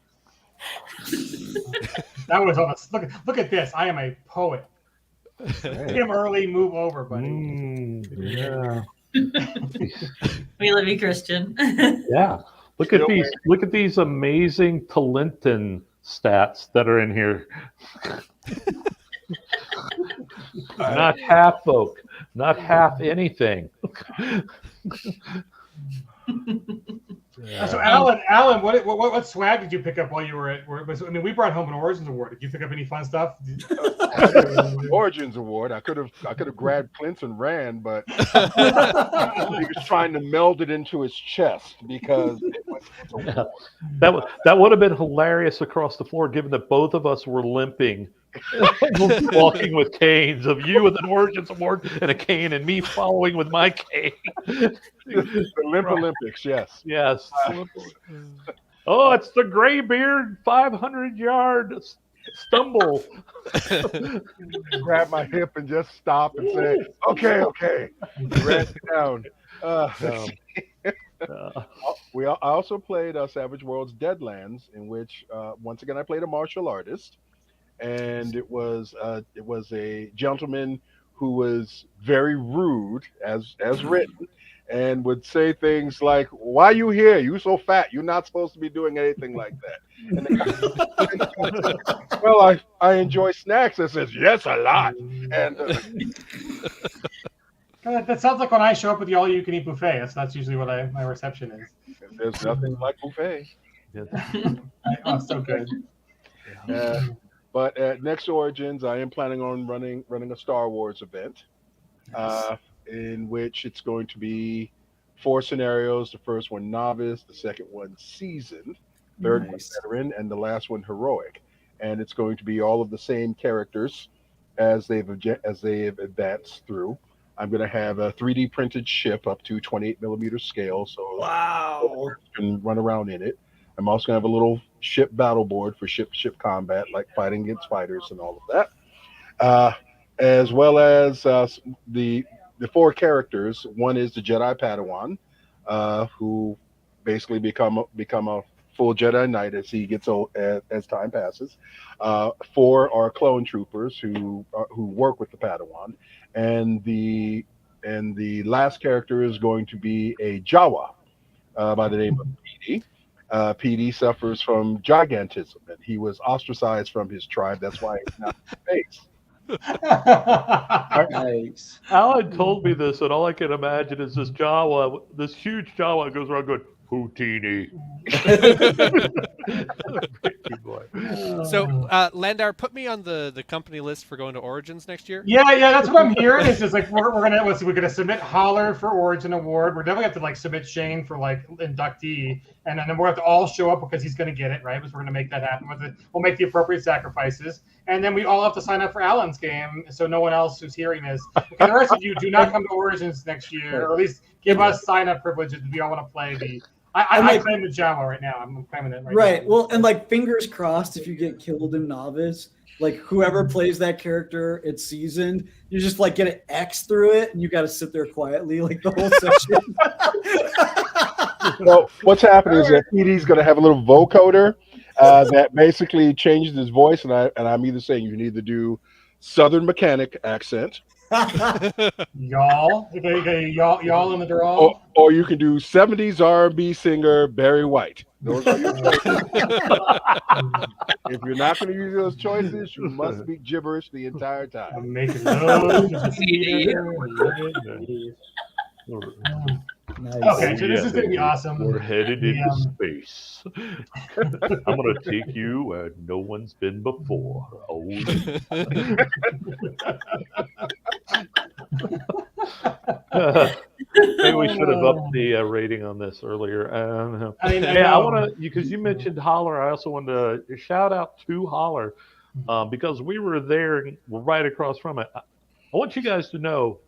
That was almost. Look at this. I am a poet. Tim Early, move over, buddy. Yeah. We love you, Christian. Yeah. Look at these amazing Talenton stats that are in here. Not half folk, not half anything. Yeah. So Alan, what swag did you pick up while you were at? I mean, we brought home an Origins Award. Did you pick up any fun stuff? Origins Award. I could have grabbed Clint's and ran, but he was trying to meld it into his chest because it was that would have been hilarious across the floor, given that both of us were limping, walking with canes. Of you with an Origins Award and a cane, and me following with my cane. the Limp Olympics. Yes. Oh, it's the Graybeard 500-yard stumble. Grab my hip and just stop and say, okay. Ran it down. I also played Savage Worlds Deadlands, in which once again I played a martial artist, and it was a gentleman who was very rude as written, and would say things like, "Why are you here? You so fat. You're not supposed to be doing anything like that." And the guy, well, I enjoy snacks. I says, "Yes, a lot." And that sounds like when I show up with the all-you-can-eat buffet. That's usually what my reception is. there's nothing like buffet. Oh, so good. But at Next Origins, I am planning on running a Star Wars event, in which it's going to be 4 scenarios. The first one novice, the second one seasoned, third one veteran, and the last one heroic. And it's going to be all of the same characters as they've advanced through. I'm going to have a 3D printed ship up to 28 millimeter scale, so you can run around in it. I'm also going to have a little ship battle board for ship combat, like fighting against fighters and all of that, as well as the 4 characters. One is the Jedi Padawan, who basically become a full Jedi Knight as he gets old, as time passes. 4 are clone troopers who work with the Padawan, and the last character is going to be a Jawa by the name of PD. PD suffers from gigantism, and he was ostracized from his tribe. That's why he's not in space. Nice. Alan told me this, and all I can imagine is this huge Jawa goes around going, Houdini. So, Landar, put me on the company list for going to Origins next year. Yeah, that's what I'm hearing. It's just like we're gonna submit Holler for Origin Award. We're definitely have to submit Shane for inductee, and then we'll have to all show up because he's gonna get it, right? Because we're gonna make that happen. We'll make the appropriate sacrifices, and then we all have to sign up for Alan's game, so no one else who's hearing this. And the rest of you do not come to Origins next year, or at least give us sign up privileges if we all want to play the. I claim the Jawa right now. I'm claiming it right now. Well, and fingers crossed if you get killed in novice, whoever plays that character, it's seasoned. You just get an X through it, and you got to sit there quietly the whole session. So what's happening is that PD's going to have a little vocoder that basically changes his voice, and I'm either saying you can either do Southern mechanic accent. y'all in the draw, or you can do 70s R&B singer Barry White. Those are your choices. If you're not going to use those choices, you must speak gibberish the entire time. I'm making those. Nice. Okay, so this is going to be awesome. We're headed into space. I'm going to take you where no one's been before. Oh. Maybe we should have upped the rating on this earlier. I want to, because you mentioned Holler. I also wanted to shout out to Holler because we were there and we're right across from it. I want you guys to know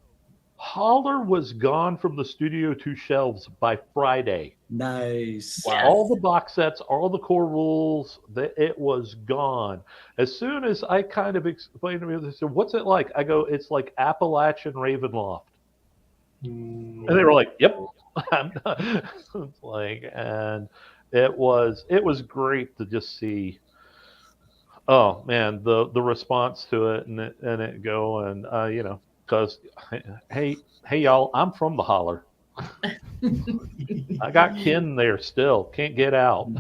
Holler was gone from the studio 2 shelves by Friday. Nice. Wow. All the box sets, all the core rules, it was gone. As soon as I kind of explained to me, they said, "What's it like?" I go, "It's like Appalachian Ravenloft." And they were like, "Yep." And it was great to just see. Oh man, the response to it and it go and because hey y'all, I'm from the Holler. I got kin there still. Can't get out.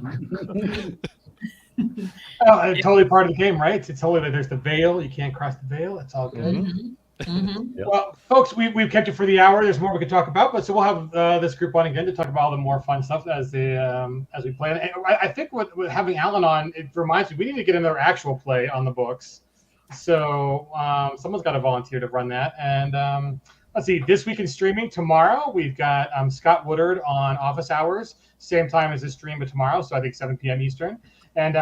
Totally part of the game, right? It's totally there's the veil. You can't cross the veil. It's all good. Mm-hmm. Yep. Well, folks, we've kept you for the hour. There's more we could talk about, but so we'll have this group on again to talk about all the more fun stuff as we play. And I think with having Alan on, it reminds me we need to get another actual play on the books. So someone's got to volunteer to run that. And let's see, this week in streaming tomorrow, we've got Scott Woodard on Office Hours, same time as this stream, but tomorrow, so I think 7 p.m. Eastern. And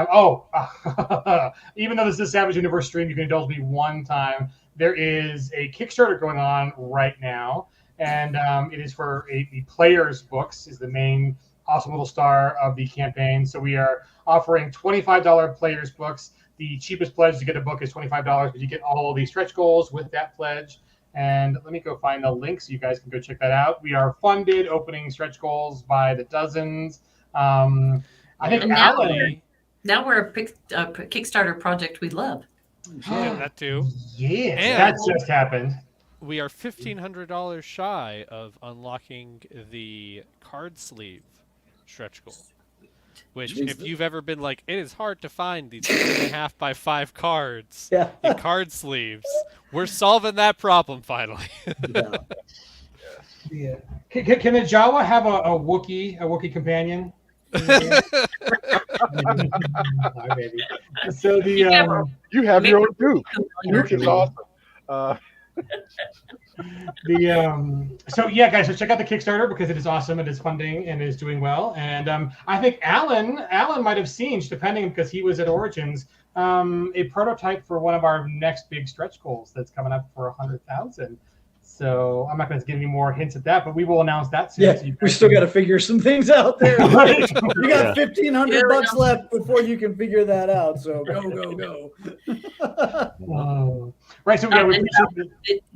even though this is a Savage Universe stream, you can indulge me one time. There is a Kickstarter going on right now, and it is for the Players Books is the main awesome little star of the campaign. So we are offering $25 Players Books. The cheapest pledge to get a book is $25, but you get all these stretch goals with that pledge. And let me go find the link so you guys can go check that out. We are funded, opening stretch goals by the dozens. I think now we're a Kickstarter project we love. Yeah, that too. Yes, And that just happened. We are $1,500 shy of unlocking the card sleeve stretch goal. Which, if you've ever been like, it is hard to find these 3.5 by 5 cards in card sleeves, we're solving that problem finally. Yeah. Can a Jawa have a Wookiee companion? So you have your own Duke. Duke is awesome. So yeah, guys, so check out the Kickstarter because it is awesome. It is funding and is doing well. And I think Alan might have seen, depending because he was at Origins, a prototype for one of our next big stretch goals that's coming up for 100,000. So I'm not going to give any more hints at that, but we will announce that soon. Yeah, so we still got to figure some things out there. You got $1,500 left before you can figure that out. So go. Right. So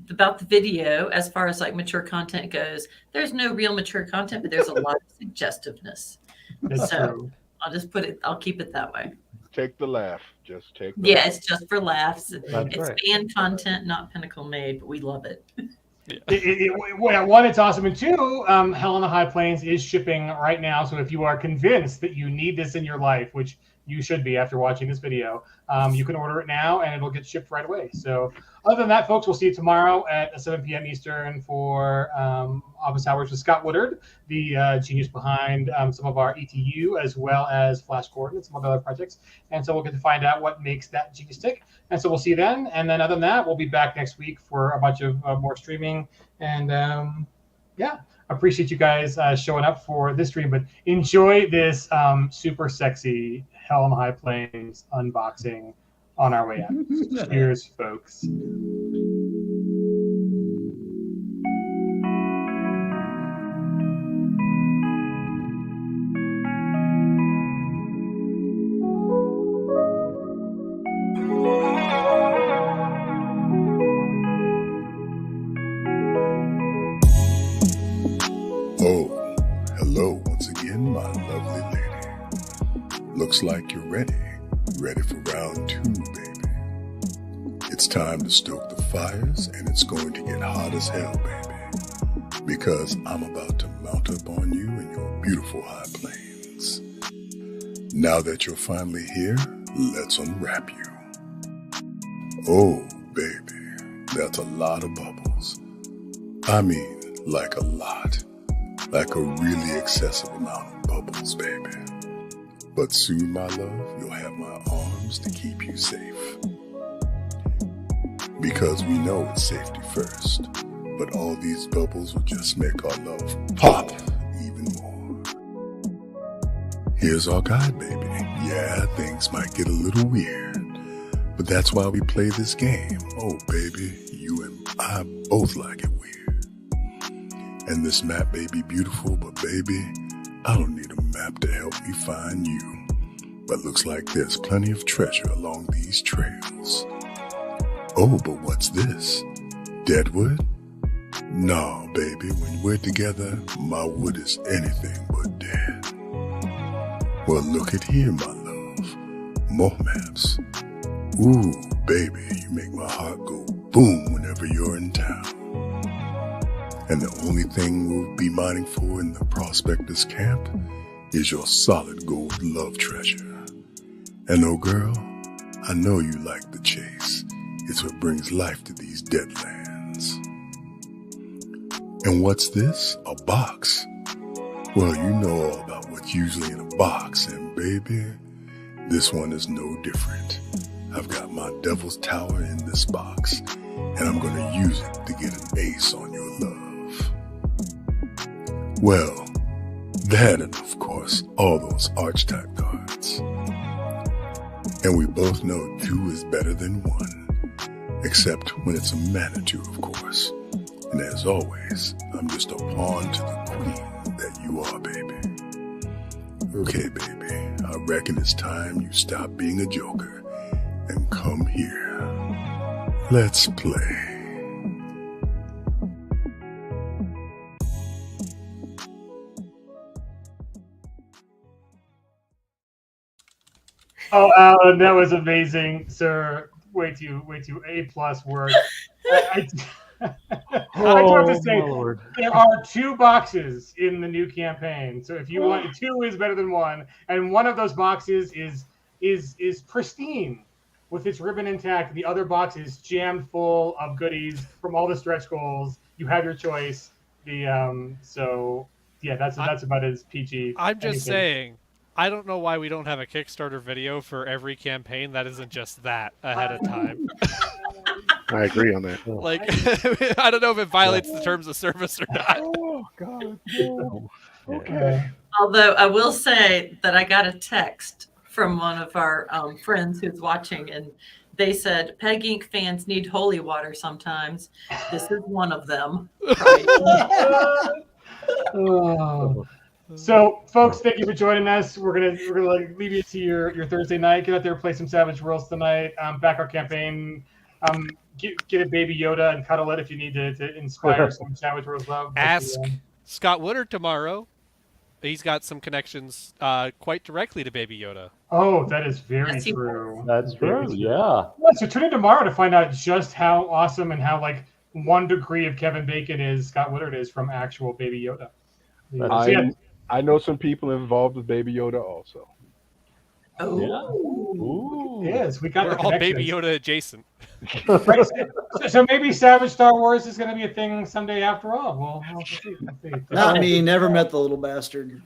about the video, as far as like mature content goes, there's no real mature content, but there's a lot of suggestiveness. So I'll keep it that way. Take the laugh. Just take the laugh. It's just for laughs. It's right. fan content, not Pinnacle made, but we love it. One, it's awesome, and two, Hell on the High Plains is shipping right now. So if you are convinced that you need this in your life, which you should be after watching this video, you can order it now and it'll get shipped right away. So other than that, folks, we'll see you tomorrow at 7 p.m. Eastern for Office Hours with Scott Woodard, the genius behind some of our ETU, as well as Flash Gordon and some other projects. And so we'll get to find out what makes that genius tick. And so we'll see you then. And then other than that, we'll be back next week for a bunch of more streaming. And appreciate you guys showing up for this stream. But enjoy this super sexy Hell on the High Plains unboxing on our way out. Cheers, folks. Oh, hello once again, my lovely lady. Looks like you're ready for round 2, baby. It's time to stoke the fires, and it's going to get hot as hell, baby. Because I'm about to mount up on you in your beautiful high plains. Now that you're finally here, let's unwrap you. Oh, baby, that's a lot of bubbles. I mean, like a lot. Like a really excessive amount of bubbles, baby. But soon, my love, you'll have my arms to keep you safe. Because we know it's safety first, but all these bubbles will just make our love pop even more. Here's our guide, baby. Yeah, things might get a little weird, but that's why we play this game. Oh, baby, you and I both like it weird. And this map may be beautiful, but baby, I don't need a map to help me find you. But looks like there's plenty of treasure along these trails. Oh, but what's this? Deadwood? No, baby, when we're together, my wood is anything but dead. Well, look at here, my love. More maps. Ooh, baby, you make my heart go boom whenever you're in town. And the only thing we'll be mining for in the Prospectors camp is your solid gold love treasure. And oh girl, I know you like the chase. It's what brings life to these deadlands. And what's this? A box? Well, you know all about what's usually in a box, and baby, this one is no different. I've got my Devil's Tower in this box, and I'm gonna use it to get an ace on your love. Well, that and of course, all those archetype cards. And we both know 2 is better than 1, except when it's a mana 2, of course. And as always, I'm just a pawn to the queen that you are, baby. Okay, baby, I reckon it's time you stop being a joker and come here. Let's play. Oh, Alan, that was amazing, sir. Way too A+ work. I do have to say, Lord. there are 2 boxes in the new campaign. So if you want, 2 is better than 1, and one of those boxes is pristine with its ribbon intact. The other box is jammed full of goodies from all the stretch goals. You have your choice. So yeah, that's about as PG. I'm just anything. saying, I don't know why we don't have a Kickstarter video for every campaign that isn't just that ahead of time. I agree on that. Like, I don't know if it violates the terms of service or not. Oh God. No. Okay. Although I will say that I got a text from one of our friends who's watching, and they said Peg Inc. fans need holy water sometimes. This is one of them. Right? So, folks, thank you for joining us. We're gonna leave you to your Thursday night. Get out there, play some Savage Worlds tonight. Back our campaign. Get a baby Yoda and cuddle it if you need to inspire some Savage Worlds love. Ask Scott Woodard tomorrow. He's got some connections quite directly to Baby Yoda. Oh, that is very Yes, true. That's true. Yeah. Yeah, so tune in tomorrow to find out just how awesome and how 1 degree of Kevin Bacon is Scott Woodard is from actual Baby Yoda. So, yeah. I know some people involved with Baby Yoda also. Oh, Yeah. Ooh. Yes, we got We're the all Baby connections. Yoda adjacent. Right, so maybe Savage Star Wars is going to be a thing someday after all. We'll see. Not me. Never met the little bastard.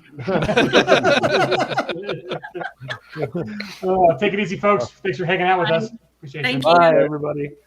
Take it easy, folks. Thanks for hanging out with us. Appreciate thank you. you. Bye, everybody.